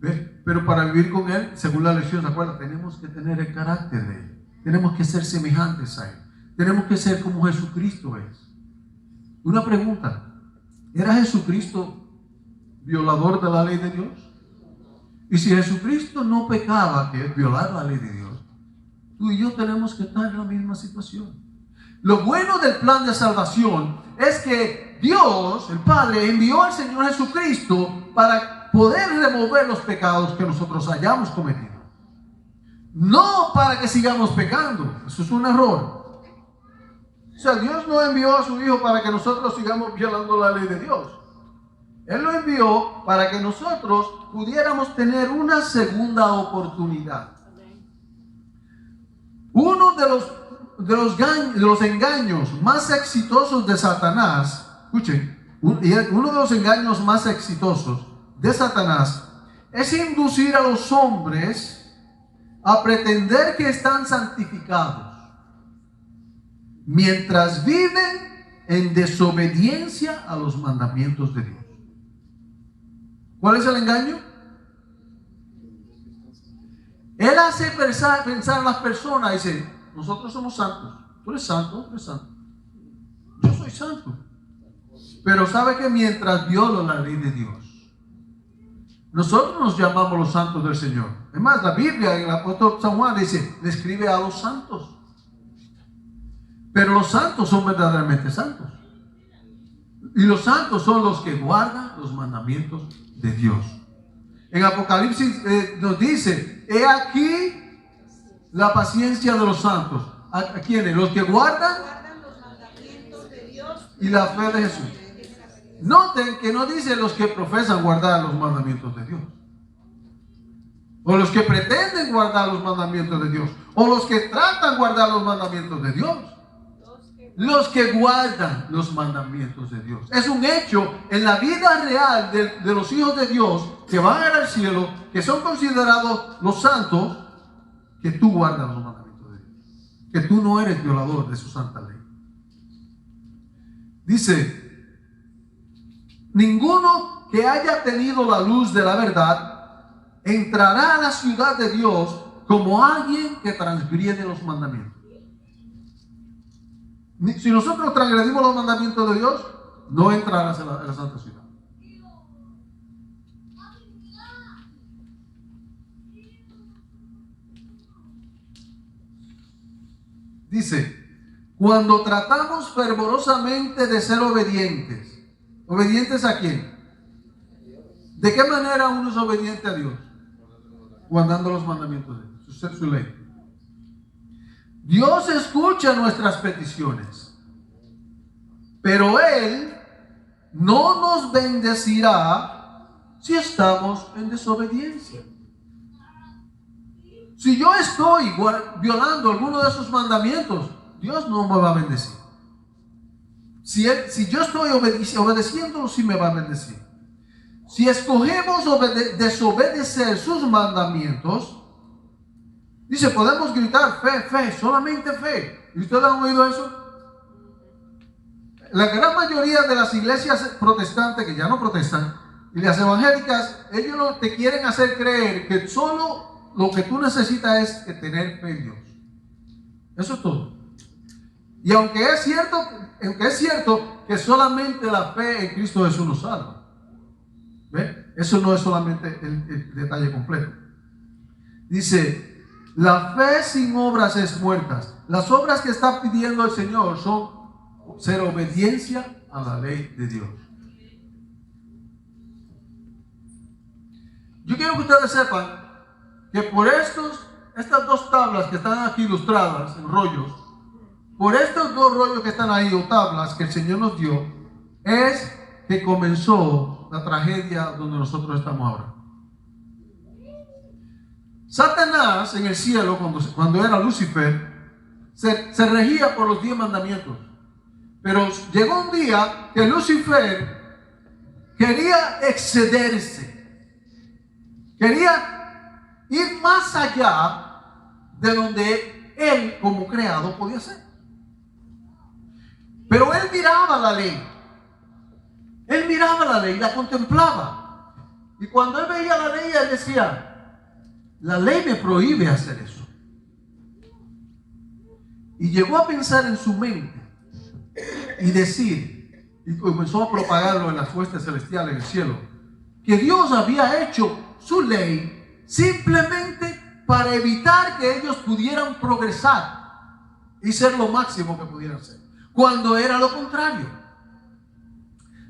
¿Ves? Pero para vivir con Él, según la lección, ¿se acuerdan? Tenemos que tener el carácter de Él. Tenemos que ser semejantes a Él. Tenemos que ser como Jesucristo es. Una pregunta. ¿Era Jesucristo violador de la ley de Dios? Y si Jesucristo no pecaba, que es violar la ley de Dios, tú y yo tenemos que estar en la misma situación. Lo bueno del plan de salvación es que Dios, el Padre, envió al Señor Jesucristo para poder remover los pecados que nosotros hayamos cometido. No para que sigamos pecando. Eso es un error. O sea, Dios no envió a su Hijo para que nosotros sigamos violando la ley de Dios. Él lo envió para que nosotros pudiéramos tener una segunda oportunidad. Uno de los engaños más exitosos de Satanás, escuchen, uno de los engaños más exitosos de Satanás es inducir a los hombres a pretender que están santificados mientras viven en desobediencia a los mandamientos de Dios. ¿Cuál es el engaño? Él hace pensar a las personas, dice, nosotros somos santos, tú eres santo, yo soy santo. Pero sabe que mientras violo la ley de Dios, nosotros nos llamamos los santos del Señor. Es más, la Biblia, el apóstol San Juan dice, describe a los santos. Pero los santos son verdaderamente santos. Y los santos son los que guardan los mandamientos de Dios. En Apocalipsis nos dice, he aquí la paciencia de los santos. ¿A quiénes? Los que guardan Los mandamientos de Dios y la fe de Jesús. Noten que no dice los que profesan guardar los mandamientos de Dios. O los que pretenden guardar los mandamientos de Dios. O los que tratan de guardar los mandamientos de Dios. Los que guardan los mandamientos de Dios. Es un hecho en la vida real de los hijos de Dios que van a ir al cielo, que son considerados los santos, que tú guardas los mandamientos de Dios. Que tú no eres violador de su santa ley. Dice, ninguno que haya tenido la luz de la verdad entrará a la ciudad de Dios como alguien que transgrede los mandamientos. Si nosotros transgredimos los mandamientos de Dios, no entrarás en la santa ciudad. Dice, cuando tratamos fervorosamente de ser obedientes, ¿obedientes a quién? ¿De qué manera uno es obediente a Dios? Guardando los mandamientos de Dios, su ley. Dios escucha nuestras peticiones, pero Él no nos bendecirá si estamos en desobediencia. Si yo estoy violando alguno de esos mandamientos, Dios no me va a bendecir. Si yo estoy obedeciéndolo, sí me va a bendecir. Si escogemos desobedecer sus mandamientos, dice, podemos gritar fe, solamente fe. ¿Y ustedes han oído eso? La gran mayoría de las iglesias protestantes, que ya no protestan, y las evangélicas, ellos te quieren hacer creer que solo lo que tú necesitas es tener fe en Dios. Eso es todo. Y aunque es cierto que solamente la fe en Cristo Jesús nos salva. ¿Ve? Eso no es solamente el detalle completo. Dice, la fe sin obras es muerta. Las obras que está pidiendo el Señor son ser obediencia a la ley de Dios. Yo quiero que ustedes sepan que por estas dos tablas que están aquí ilustradas en rollos, por estos dos rollos que están ahí o tablas que el Señor nos dio, es que comenzó la tragedia donde nosotros estamos ahora. Satanás en el cielo, cuando era Lucifer, se regía por los 10 mandamientos. Pero llegó un día que Lucifer quería excederse. Quería ir más allá de donde él como creado podía ser. Pero él miraba la ley. Él miraba la ley, la contemplaba. Y cuando él veía la ley, él decía, la ley me prohíbe hacer eso. Y llegó a pensar en su mente y decir, y comenzó a propagarlo en las huestes celestiales en el cielo, que Dios había hecho su ley simplemente para evitar que ellos pudieran progresar y ser lo máximo que pudieran ser, cuando era lo contrario.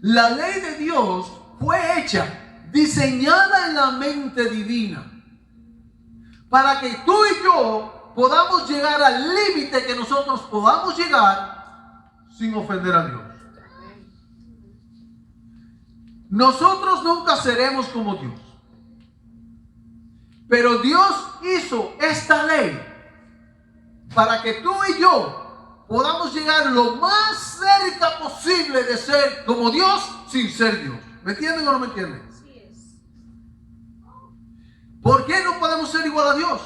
La ley de Dios fue hecha, diseñada en la mente divina, para que tú y yo podamos llegar al límite que nosotros podamos llegar sin ofender a Dios. Nosotros nunca seremos como Dios. Pero Dios hizo esta ley para que tú y yo podamos llegar lo más cerca posible de ser como Dios sin ser Dios. ¿Me entienden o no me entienden? Así es. ¿Por qué no podemos ser igual a Dios?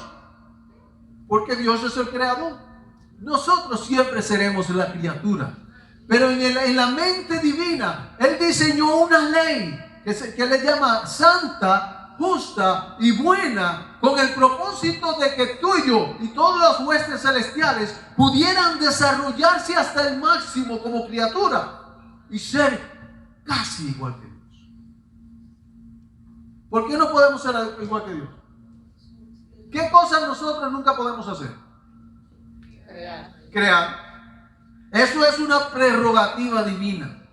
Porque Dios es el creador. Nosotros siempre seremos la criatura. Pero en la mente divina, Él diseñó una ley que le llama santa, justa y buena, con el propósito de que tú y yo y todas las huestes celestiales pudieran desarrollarse hasta el máximo como criatura y ser casi igual que Dios. ¿Por qué no podemos ser igual que Dios? ¿Qué cosas nosotros nunca podemos hacer? Crear. Eso es una prerrogativa divina.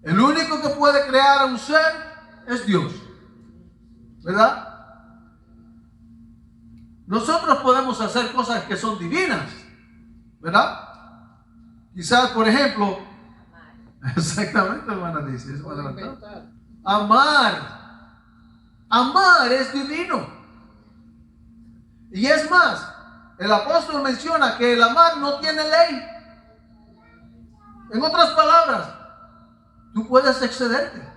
El único que puede crear a un ser es Dios. ¿Verdad? Nosotros podemos hacer cosas que son divinas. ¿Verdad? Quizás, por ejemplo, exactamente, hermana dice, eso va a adelantar. Amar. Amar es divino. Y es más, el apóstol menciona que el amar no tiene ley. En otras palabras, tú puedes excederte.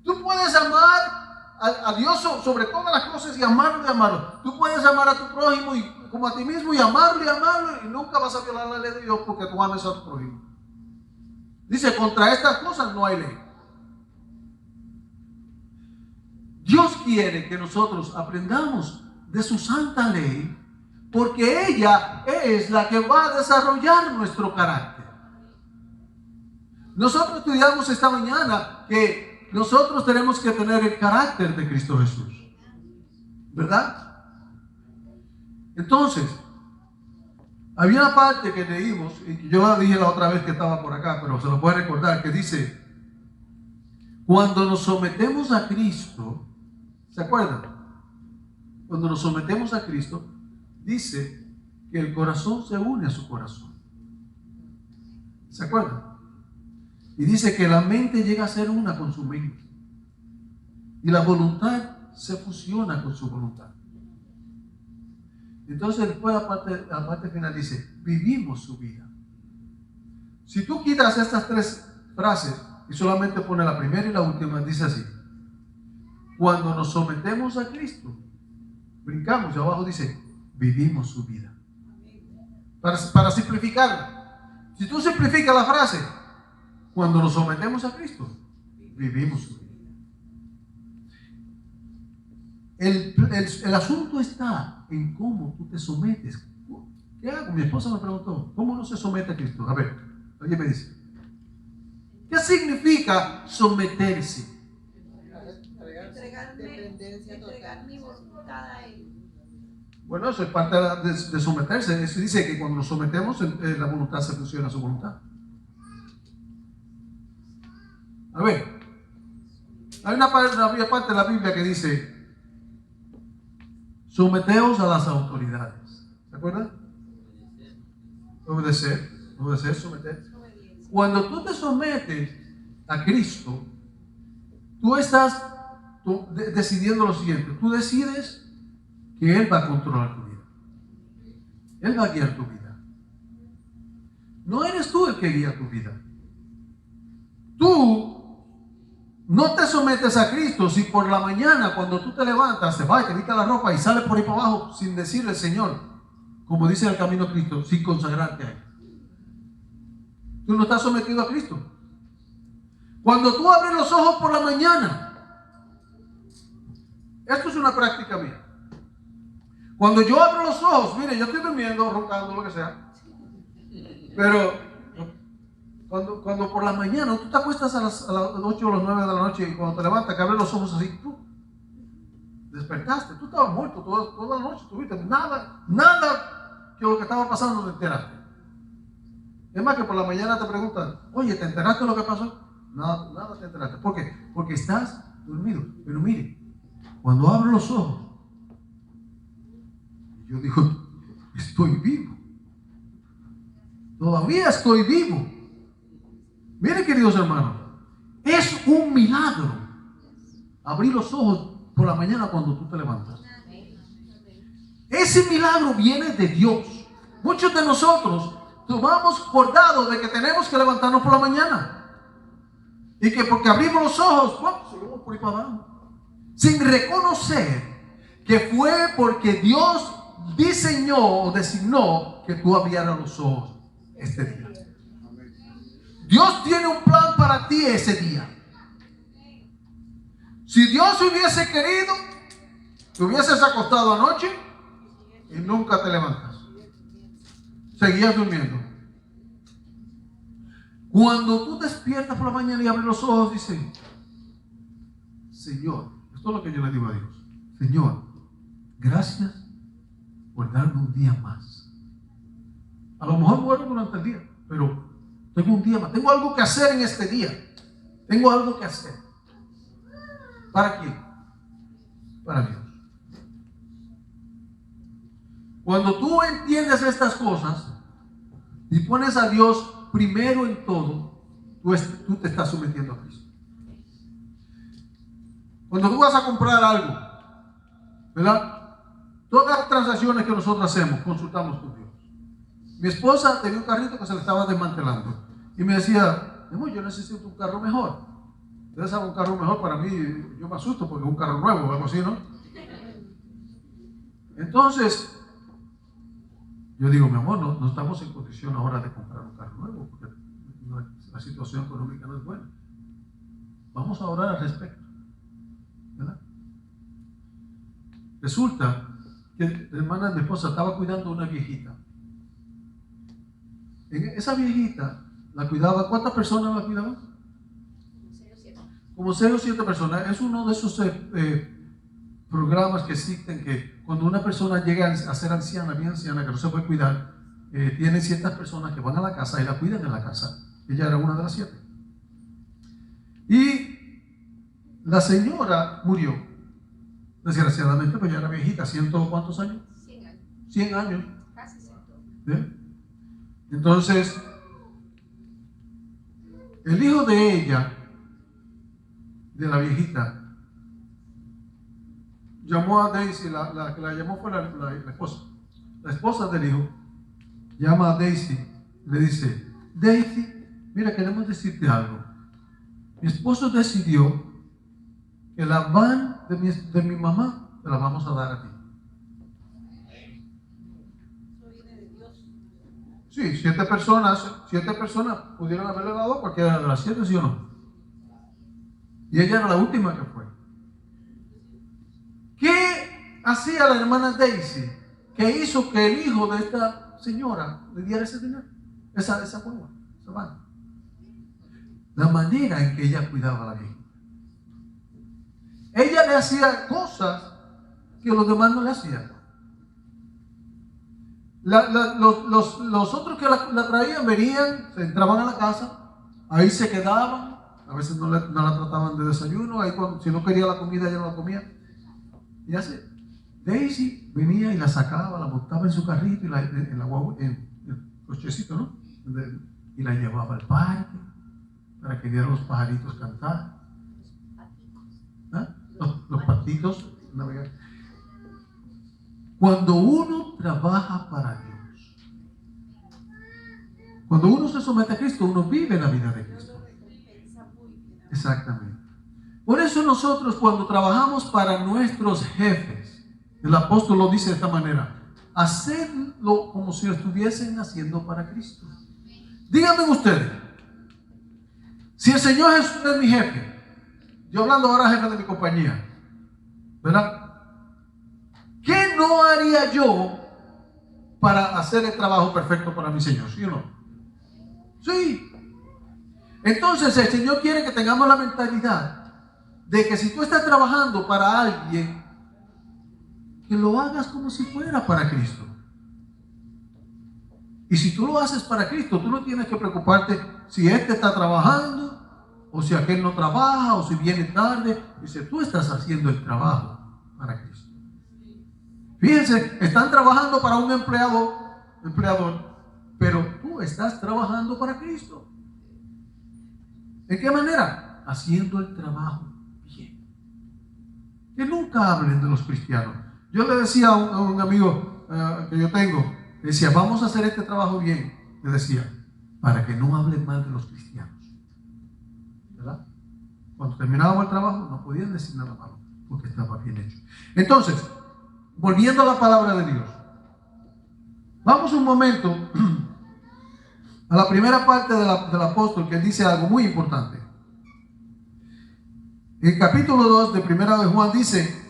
Tú puedes amar a Dios sobre todas las cosas y amarlo y amarlo. Tú puedes amar a tu prójimo y, como a ti mismo y amarlo y nunca vas a violar la ley de Dios porque tú ames a tu prójimo. Dice, contra estas cosas no hay ley. Dios quiere que nosotros aprendamos de su santa ley, porque ella es la que va a desarrollar nuestro carácter. Nosotros estudiamos esta mañana que nosotros tenemos que tener el carácter de Cristo Jesús, ¿verdad? Entonces, había una parte que leímos, y yo la dije la otra vez que estaba por acá, pero se lo puede recordar, que dice, cuando nos sometemos a Cristo, ¿se acuerdan? Cuando nos sometemos a Cristo, dice que el corazón se une a su corazón. ¿Se acuerdan? Y dice que la mente llega a ser una con su mente. Y la voluntad se fusiona con su voluntad. Entonces después la parte final dice, vivimos su vida. Si tú quitas estas tres frases y solamente pones la primera y la última, dice así: cuando nos sometemos a Cristo, brincamos y abajo dice, vivimos su vida. Para simplificarla, si tú simplificas la frase, cuando nos sometemos a Cristo, vivimos su vida. El asunto está en cómo tú te sometes. ¿qué hago? Mi esposa me preguntó, ¿cómo uno se somete a Cristo? A ver, alguien me dice, ¿qué significa someterse? Entregar mi voluntad a Él. Bueno, eso es parte de someterse. Eso dice que cuando nos sometemos, la voluntad se fusiona a su voluntad. A ver, hay una parte de la Biblia que dice, someteos a las autoridades. ¿Se acuerdan? Obedecer, someter. Cuando tú te sometes a Cristo, tú estás decidiendo lo siguiente. Tú decides que Él va a controlar tu vida. Él va a guiar tu vida. No eres tú el que guía tu vida. Tú no te sometes a Cristo si por la mañana cuando tú te levantas, te vas y te quitas la ropa y sales por ahí para abajo sin decirle Señor, como dice el camino a Cristo, sin consagrarte a Él. Tú no estás sometido a Cristo. Cuando tú abres los ojos por la mañana, esto es una práctica mía. Cuando yo abro los ojos, mire, yo estoy durmiendo, roncando, lo que sea, pero cuando por la mañana tú te acuestas a las 8 o las 9 de la noche y cuando te levantas, que abres los ojos así, tú despertaste, tú estabas muerto toda la noche, tuviste nada que lo que estaba pasando te enteraste. Es más que por la mañana te preguntan, oye, ¿te enteraste de lo que pasó? Nada te enteraste. ¿Por qué? Porque estás dormido. Pero mire, cuando abro los ojos, yo digo, estoy vivo. Todavía estoy vivo. Miren, queridos hermanos, es un milagro abrir los ojos por la mañana cuando tú te levantas. Ese milagro viene de Dios. Muchos de nosotros tomamos por dado de que tenemos que levantarnos por la mañana. Y que porque abrimos los ojos, seguimos por ahí para abajo. Sin reconocer que fue porque Dios diseñó o designó que tú abrieras los ojos este día. Dios tiene un plan para ti ese día. Si Dios hubiese querido, te hubieses acostado anoche y nunca te levantas. Seguías durmiendo. Cuando tú despiertas por la mañana y abres los ojos, dices, Señor, esto es lo que yo le digo a Dios. Señor, gracias por darme un día más. A lo mejor muero durante el día, pero tengo un día más. Tengo algo que hacer en este día. Tengo algo que hacer. ¿Para quién? Para Dios. Cuando tú entiendes estas cosas y pones a Dios primero en todo, tú te estás sometiendo a Cristo. Cuando tú vas a comprar algo, ¿verdad? Todas las transacciones que nosotros hacemos, consultamos con Dios. Mi esposa tenía un carrito que se le estaba desmantelando y me decía, yo necesito un carro mejor. Ustedes saben, un carro mejor para mí, yo me asusto porque es un carro nuevo o algo así, ¿no? Entonces, yo digo, mi amor, no estamos en condición ahora de comprar un carro nuevo porque la situación económica no es buena. Vamos a orar al respecto, ¿verdad? Resulta que la hermana de mi esposa estaba cuidando a una viejita. Esa viejita la cuidaba, ¿cuántas personas la cuidaban? Como 6 o 7 personas. Es uno de esos programas que existen que cuando una persona llega a ser anciana, bien anciana, que no se puede cuidar, tienen ciertas personas que van a la casa y la cuidan en la casa. Ella era una de las 7. Y la señora murió, desgraciadamente, pues ya era viejita, ¿cuántos años? 100 años. 100 años. Casi 100. ¿Bien? Entonces, el hijo de ella, de la viejita, llamó a Daisy, la que la llamó fue la esposa. La esposa del hijo llama a Daisy, le dice, Daisy, mira, queremos decirte algo. Mi esposo decidió que la van de mi mamá te la vamos a dar a ti. Sí, 7 personas pudieron haberle dado a cualquiera de las 7, ¿sí o no? Y ella era la última que fue. ¿Qué hacía la hermana Daisy que hizo que el hijo de esta señora le diera ese dinero, esa guagua, esa van. La manera en que ella cuidaba a la vieja. Ella le hacía cosas que los demás no le hacían. Los otros que la traían venían, se entraban a la casa, ahí se quedaban, a veces no la trataban de desayuno, ahí si no quería la comida ella no la comía. Y así, Daisy venía y la sacaba, la montaba en su carrito en el cochecito, ¿no? Y la llevaba al parque para que vieran los pajaritos cantar. ¿Ah? Los patitos navegar. Cuando uno trabaja para Dios, cuando uno se somete a Cristo, uno vive la vida de Cristo. Exactamente. Por eso nosotros cuando trabajamos para nuestros jefes, el apóstol lo dice de esta manera: hacedlo como si lo estuviesen haciendo para Cristo. Díganme ustedes, si el Señor Jesús es mi jefe, yo hablando ahora jefe de mi compañía, ¿verdad? ¿Qué no haría yo para hacer el trabajo perfecto para mi Señor? ¿Sí o no? Sí. Entonces el Señor quiere que tengamos la mentalidad de que si tú estás trabajando para alguien, que lo hagas como si fuera para Cristo. Y si tú lo haces para Cristo, tú no tienes que preocuparte si este está trabajando o si aquel no trabaja o si viene tarde. Dice, tú estás haciendo el trabajo para Cristo. Fíjense, están trabajando para un empleador, pero tú estás trabajando para Cristo. ¿De qué manera? Haciendo el trabajo bien. Que nunca hablen de los cristianos. Yo le decía a un amigo que yo tengo, le decía, vamos a hacer este trabajo bien. Le decía, para que no hablen mal de los cristianos. ¿Verdad? Cuando terminábamos el trabajo no podían decir nada malo, porque estaba bien hecho. Entonces, volviendo a la palabra de Dios, vamos un momento a la primera parte del apóstol, que dice algo muy importante. En el capítulo 2 de Primera de Juan dice: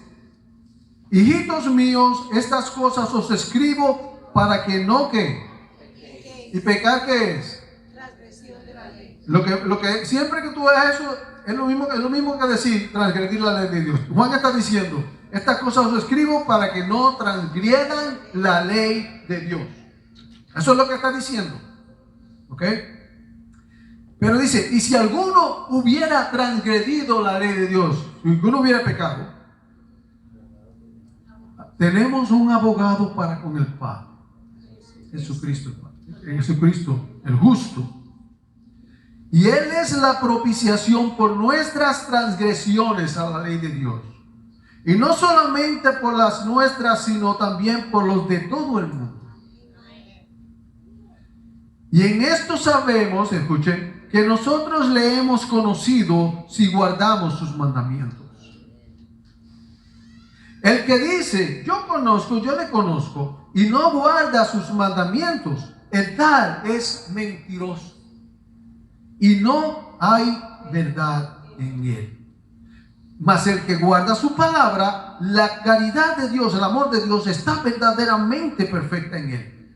hijitos míos, estas cosas os escribo para que no que. ¿Y pecar qué es? Transgresión de la ley. Lo que siempre que tú ves eso es lo mismo que decir transgredir la ley de Dios. Juan está diciendo: estas cosas os escribo para que no transgredan la ley de Dios. Eso es lo que está diciendo. ¿Ok? Pero dice, y si alguno hubiera transgredido la ley de Dios, si alguno hubiera pecado, tenemos un abogado para con el Padre, Jesucristo el justo. Y Él es la propiciación por nuestras transgresiones a la ley de Dios. Y no solamente por las nuestras, sino también por los de todo el mundo. Y en esto sabemos, escuchen, que nosotros le hemos conocido si guardamos sus mandamientos. El que dice, yo le conozco, y no guarda sus mandamientos, el tal es mentiroso. Y no hay verdad en él. Mas el que guarda su palabra, la caridad de Dios, el amor de Dios está verdaderamente perfecta en él.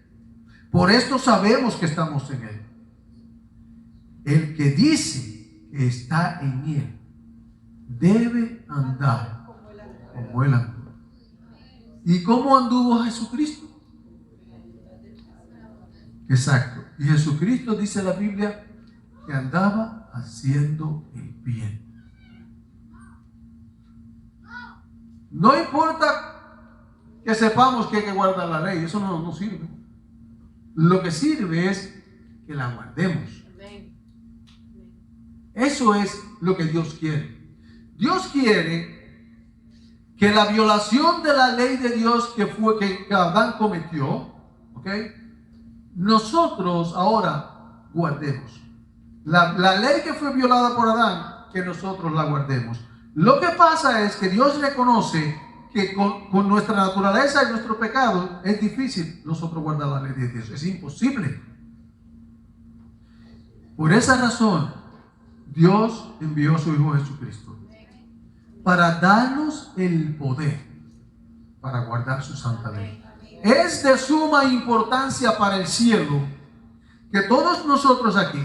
Por esto sabemos que estamos en él. El que dice que está en él debe andar como él anduvo. ¿Y cómo anduvo Jesucristo? Exacto. Y Jesucristo, dice la Biblia, que andaba haciendo el bien. No importa que sepamos que hay que guardar la ley, eso no sirve. Lo que sirve es que la guardemos. Eso es lo que Dios quiere. Dios quiere que la violación de la ley de Dios que Adán cometió, ¿ok?, nosotros ahora guardemos. La ley que fue violada por Adán, que nosotros la guardemos. Lo que pasa es que Dios reconoce que con nuestra naturaleza y nuestro pecado es difícil nosotros guardar la ley de Dios. Es imposible. Por esa razón, Dios envió a su Hijo Jesucristo para darnos el poder para guardar su santa ley. Es de suma importancia para el cielo que todos nosotros aquí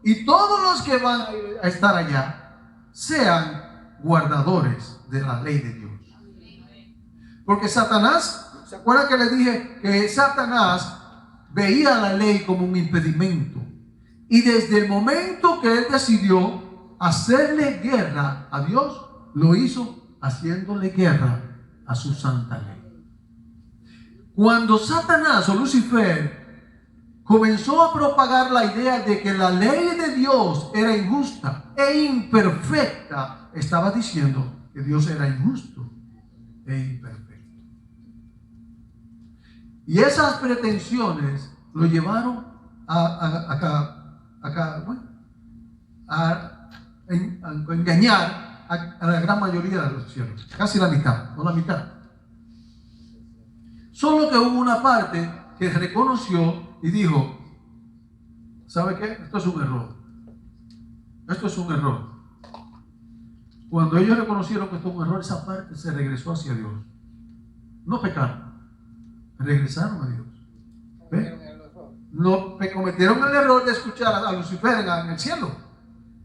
y todos los que van a estar allá sean guardadores de la ley de Dios. Porque Satanás, ¿se acuerdan que les dije que Satanás veía la ley como un impedimento? Y desde el momento que él decidió hacerle guerra a Dios, lo hizo haciéndole guerra a su santa ley. Cuando Satanás o Lucifer comenzó a propagar la idea de que la ley de Dios era injusta e imperfecta, estaba diciendo que Dios era injusto e imperfecto. Y esas pretensiones lo llevaron a engañar a la gran mayoría de los cielos, casi la mitad, no la mitad. Solo que hubo una parte que reconoció y dijo: ¿sabe qué? Esto es un error. Esto es un error. Cuando ellos reconocieron que esto es un error, esa parte se regresó hacia Dios. No pecaron, regresaron a Dios. ¿Ve? No cometieron el error de escuchar a Lucifer en el cielo.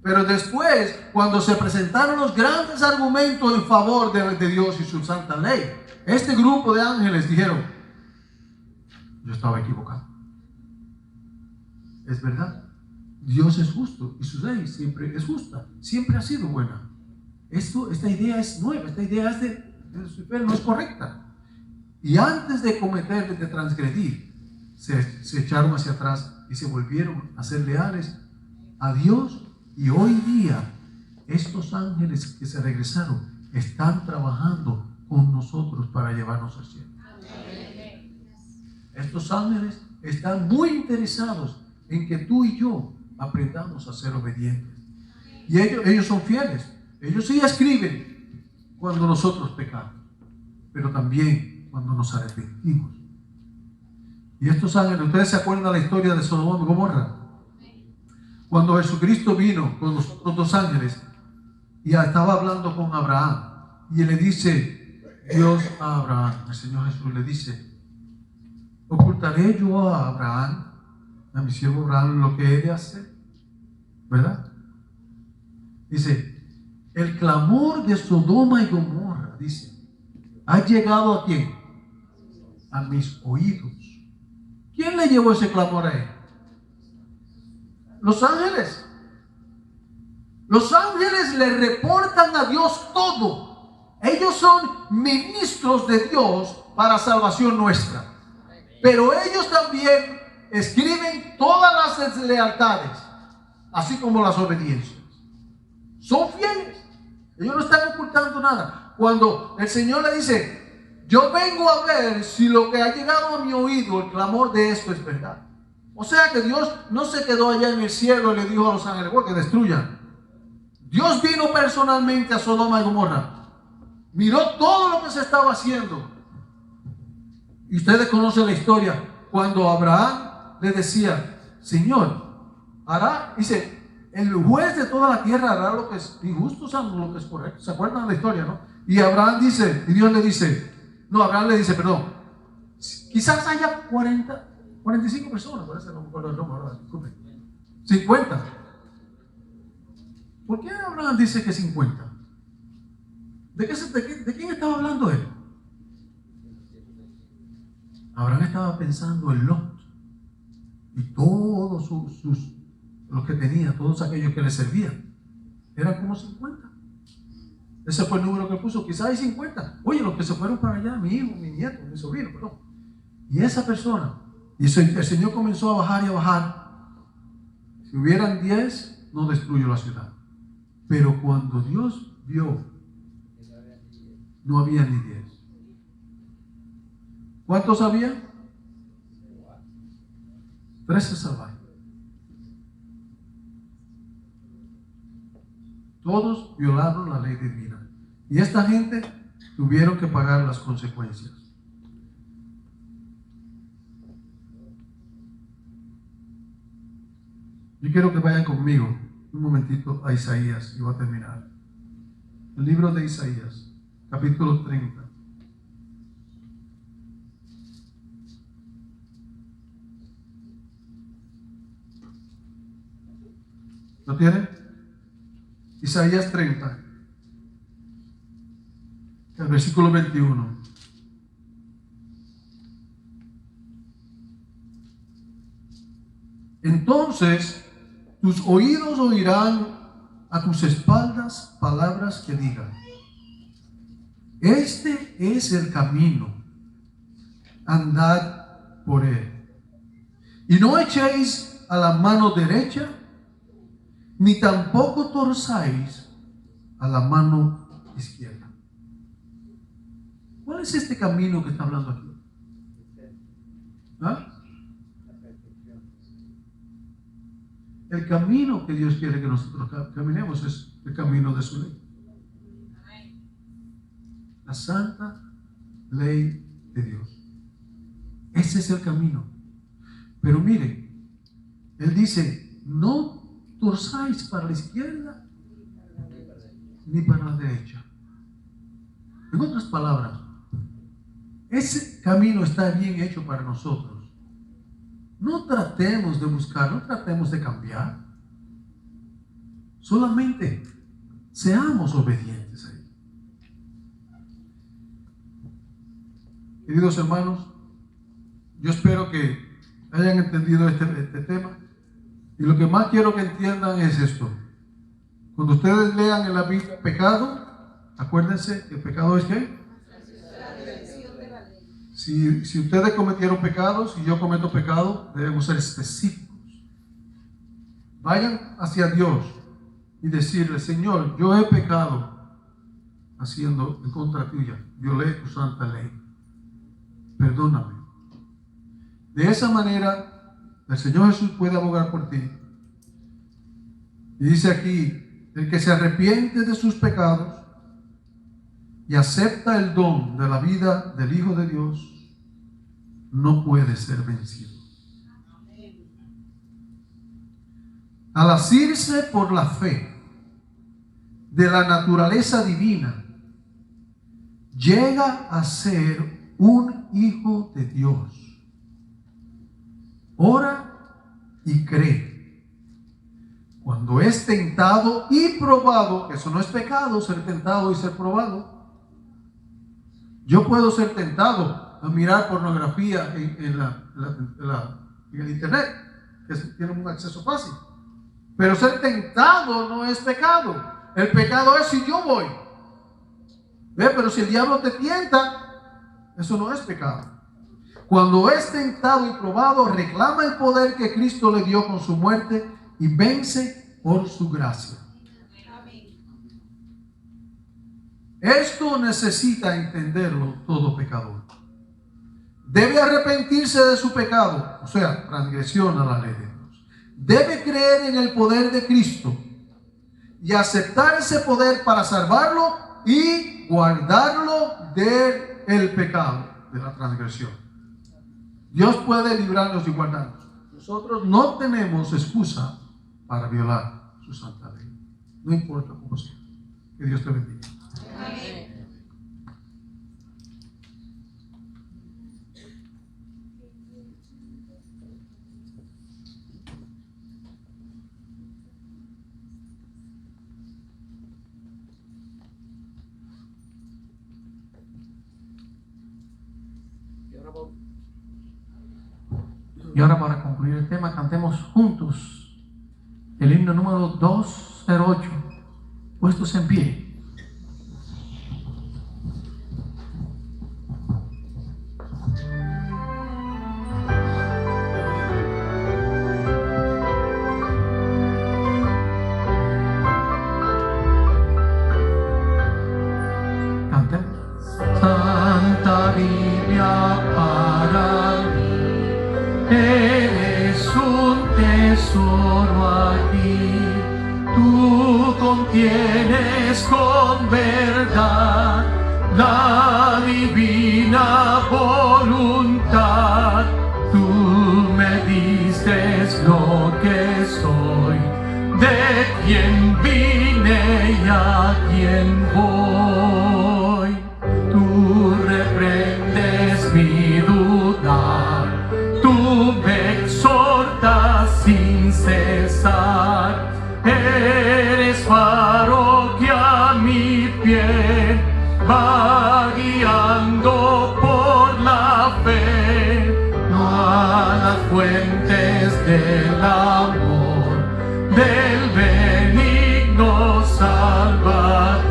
Pero después, cuando se presentaron los grandes argumentos en favor de Dios y su santa ley, este grupo de ángeles dijeron: yo estaba equivocado. Es verdad, Dios es justo y su ley siempre es justa, siempre ha sido buena. Esta idea es nueva, esta idea es de Lucifer, no es correcta. Y antes de cometer, de transgredir, se echaron hacia atrás y se volvieron a ser leales a Dios. Y hoy día estos ángeles que se regresaron están trabajando con nosotros para llevarnos al cielo. Estos ángeles están muy interesados en que tú y yo aprendamos a ser obedientes. Y ellos son fieles. Ellos sí escriben cuando nosotros pecamos, pero también cuando nos arrepentimos. Y estos ángeles, ¿ustedes se acuerdan de la historia de Sodoma y Gomorra? Cuando Jesucristo vino con los otros dos ángeles y estaba hablando con Abraham, y le dice Dios a Abraham, el Señor Jesús le dice: ¿ocultaré yo a Abraham, a mi siervo Abraham, lo que he de hacer? ¿Verdad? Dice: el clamor de Sodoma y Gomorra, dice, ha llegado ¿a quién? A mis oídos. ¿Quién le llevó ese clamor a él? Los ángeles. Los ángeles le reportan a Dios todo. Ellos son ministros de Dios para salvación nuestra. Pero ellos también escriben todas las deslealtades, así como las obediencias. Son fieles. Ellos no están ocultando nada. Cuando el Señor le dice: yo vengo a ver si lo que ha llegado a mi oído, el clamor de esto, es verdad. O sea que Dios no se quedó allá en el cielo y le dijo a los ángeles: bueno, que destruyan. Dios vino personalmente a Sodoma y Gomorra. Miró todo lo que se estaba haciendo. Y ustedes conocen la historia. Cuando Abraham le decía: Señor, hará, dice, el juez de toda la tierra hará lo que es injusto, o lo que es correcto. ¿Se acuerdan de la historia, no? Y Abraham dice, y Dios le dice, Abraham le dice, perdón, quizás haya 45 personas, parece, no me acuerdo el número, ¿verdad? Disculpe. 50. ¿Por qué Abraham dice que 50? ¿De quién estaba hablando él? Abraham estaba pensando en Lot y todos los que tenía, todos aquellos que le servían. Eran como 50. Ese fue el número que puso. Quizás hay 50. Oye, los que se fueron para allá, mi hijo, mi nieto, mi sobrino, perdón. Y esa persona, y el Señor comenzó a bajar y a bajar. Si hubieran 10, no destruyó la ciudad. Pero cuando Dios vio, no había ni 10. ¿Cuántos había? 13 salvajes. Todos violaron la ley divina. Y esta gente tuvieron que pagar las consecuencias. Yo quiero que vayan conmigo un momentito a Isaías y voy a terminar. El libro de Isaías, capítulo 30. ¿Lo tienen? Isaías 30, el versículo 21. Entonces tus oídos oirán a tus espaldas palabras que digan: este es el camino, andad por él. Y no echéis a la mano derecha, ni tampoco torzáis a la mano izquierda. ¿Cuál es este camino que está hablando aquí? ¿Ah? El camino que Dios quiere que nosotros caminemos es el camino de su ley. La santa ley de Dios. Ese es el camino. Pero miren, Él dice: no torzáis para la izquierda ni para la derecha. En otras palabras, ese camino está bien hecho para nosotros. No tratemos de buscar, no tratemos de cambiar. Solamente seamos obedientes a Él. Queridos hermanos, yo espero que hayan entendido este tema. Y lo que más quiero que entiendan es esto. Cuando ustedes lean en la Biblia pecado, acuérdense que el pecado es ¿qué? Si ustedes cometieron pecados y yo cometo pecado, debemos ser específicos. Vayan hacia Dios y decirle: Señor, yo he pecado haciendo en contra tuya, violé tu santa ley, perdóname. De esa manera el Señor Jesús puede abogar por ti. Y dice aquí: el que se arrepiente de sus pecados y acepta el don de la vida del Hijo de Dios, no puede ser vencido. Al asirse por la fe de la naturaleza divina, llega a ser un hijo de Dios. Ora y cree. Cuando es tentado y probado, que eso no es pecado, ser tentado y ser probado. Yo puedo ser tentado a mirar pornografía en el internet, que tiene un acceso fácil. Pero ser tentado no es pecado. El pecado es si yo voy. ¿Ve? Pero si el diablo te tienta, eso no es pecado. Cuando es tentado y probado, reclama el poder que Cristo le dio con su muerte y vence por su gracia. Esto necesita entenderlo todo pecador. Debe arrepentirse de su pecado, o sea, transgresión a la ley de Dios. Debe creer en el poder de Cristo y aceptar ese poder para salvarlo y guardarlo del pecado, de la transgresión. Dios puede librarnos y guardarnos. Nosotros no tenemos excusa para violar su santa ley. No importa cómo sea. Que Dios te bendiga. Amén. Y ahora, para concluir el tema, cantemos juntos el himno número 208, puestos en pie. Cantemos. Santa Biblia para mí, eres un tesoro aquí. Tú contienes con verdad la divina voluntad. Tú me diste lo que soy, de quien vine y a quien voy. Tú reprendes mi dudar, tú me exhortas sin cesar. pie va guiando por la fe, no a las fuentes del amor del benigno Salvador.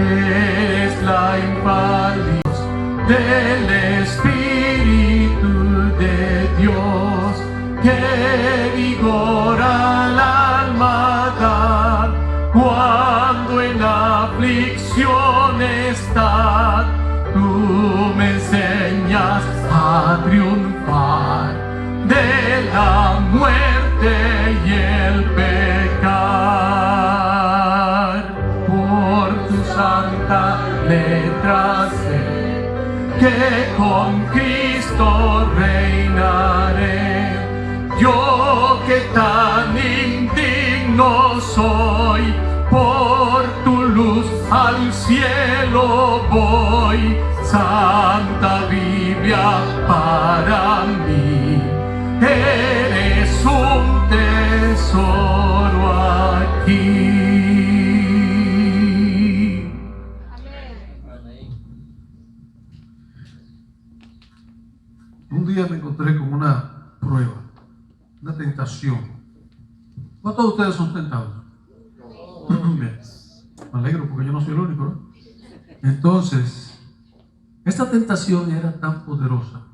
Es la infalible del Espíritu de Dios que vigora al alma da cuando en aflicción estás. Tú me enseñas a triunfar de la muerte y el pecar. Por tu santa letra sé que con Cristo reinaré. Yo que tan indigno soy, por tu luz al cielo voy. Santa Biblia para mí, eres un tesoro aquí. Un día me encontré con una prueba, una tentación. ¿Cuántos de ustedes son tentados? Bien. Me alegro porque yo no soy el único, ¿no? Entonces, esta tentación era tan poderosa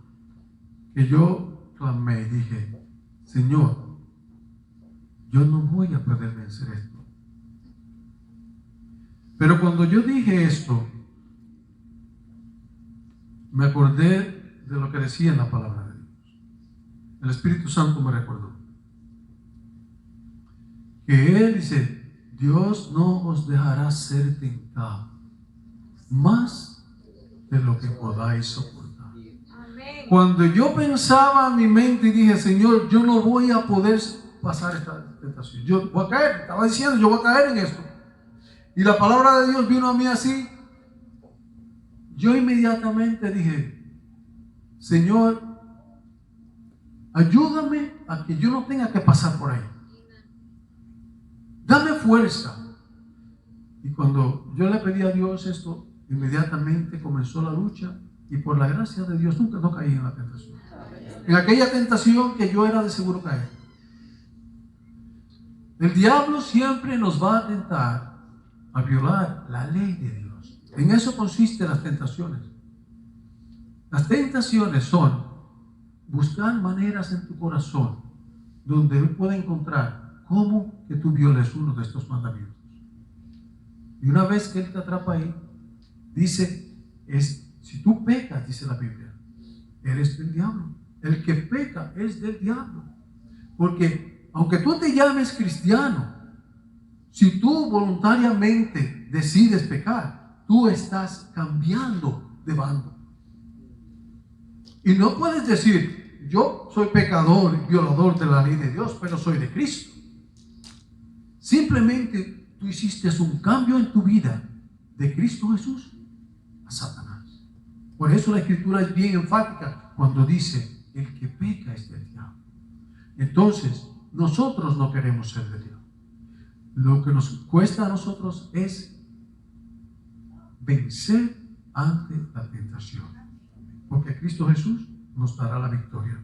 que yo clamé y dije: Señor, yo no voy a poder vencer esto. Pero cuando yo dije esto, me acordé de lo que decía en la palabra de Dios. El Espíritu Santo me recordó que Él dice: Dios no os dejará ser tentado más de lo que podáis soportar. Amén. Cuando yo pensaba en mi mente y dije: Señor, yo no voy a poder pasar esta tentación, yo voy a caer, estaba diciendo, yo voy a caer en esto, y la palabra de Dios vino a mí así, yo inmediatamente dije: Señor, ayúdame a que yo no tenga que pasar por ahí, dame fuerza. Y cuando yo le pedí a Dios esto, inmediatamente comenzó la lucha, y por la gracia de Dios nunca no caí en la tentación, en aquella tentación que yo era de seguro caer. El diablo siempre nos va a tentar a violar la ley de Dios. En eso consisten las tentaciones. Las tentaciones son buscar maneras en tu corazón donde Él pueda encontrar cómo que tú violes uno de estos mandamientos. Y una vez que Él te atrapa ahí, dice, si tú pecas, dice la Biblia, eres del diablo. El que peca es del diablo. Porque aunque tú te llames cristiano, si tú voluntariamente decides pecar, tú estás cambiando de bando. Y no puedes decir: yo soy pecador y violador de la ley de Dios, pero soy de Cristo. Simplemente tú hiciste un cambio en tu vida de Cristo Jesús a Satanás. Por eso la Escritura es bien enfática cuando dice: el que peca es del diablo. Entonces, nosotros no queremos ser del diablo. Lo que nos cuesta a nosotros es vencer ante la tentación, porque Cristo Jesús nos dará la victoria.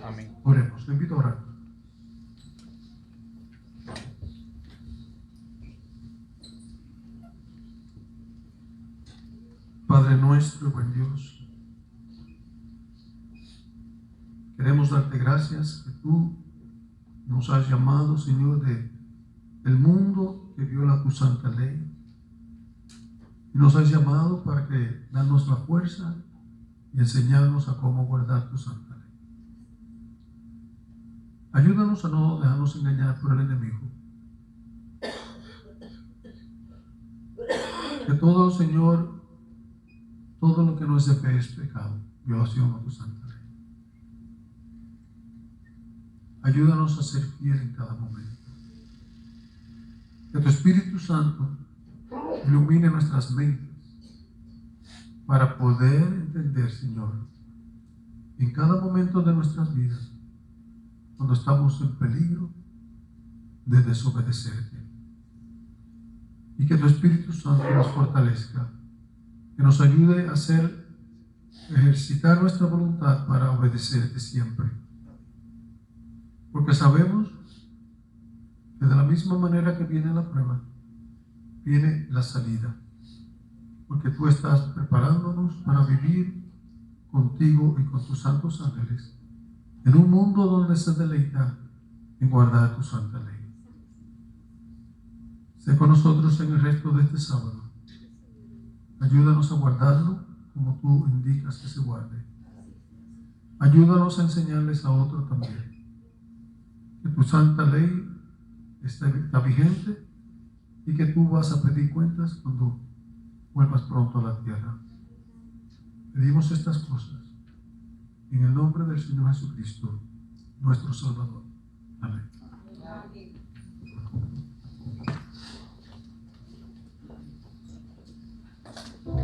Amén. Oremos, te invito a orar. Padre nuestro, buen Dios, queremos darte gracias que tú nos has llamado, Señor, del mundo que viola tu santa ley. Y nos has llamado para que danos la fuerza y enseñarnos a cómo guardar tu santa ley. Ayúdanos a no dejarnos engañar por el enemigo. Que todo, Señor, todo lo que no es de fe es pecado, violación a tu santa ley. Ayúdanos a ser fiel en cada momento. Que tu Espíritu Santo ilumine nuestras mentes para poder entender, Señor, en cada momento de nuestras vidas, cuando estamos en peligro de desobedecerte. y que tu Espíritu Santo nos fortalezca, que nos ayude a ejercitar nuestra voluntad para obedecerte siempre. Porque sabemos que de la misma manera que viene la prueba, viene la salida. Porque tú estás preparándonos para vivir contigo y con tus santos ángeles en un mundo donde se deleita en guardar tu santa ley. Sé con nosotros en el resto de este sábado. Ayúdanos a guardarlo como tú indicas que se guarde. Ayúdanos a enseñarles a otros también que tu santa ley está vigente y que tú vas a pedir cuentas cuando vuelvas pronto a la tierra. Pedimos estas cosas en el nombre del Señor Jesucristo, nuestro Salvador. Amén. Amén.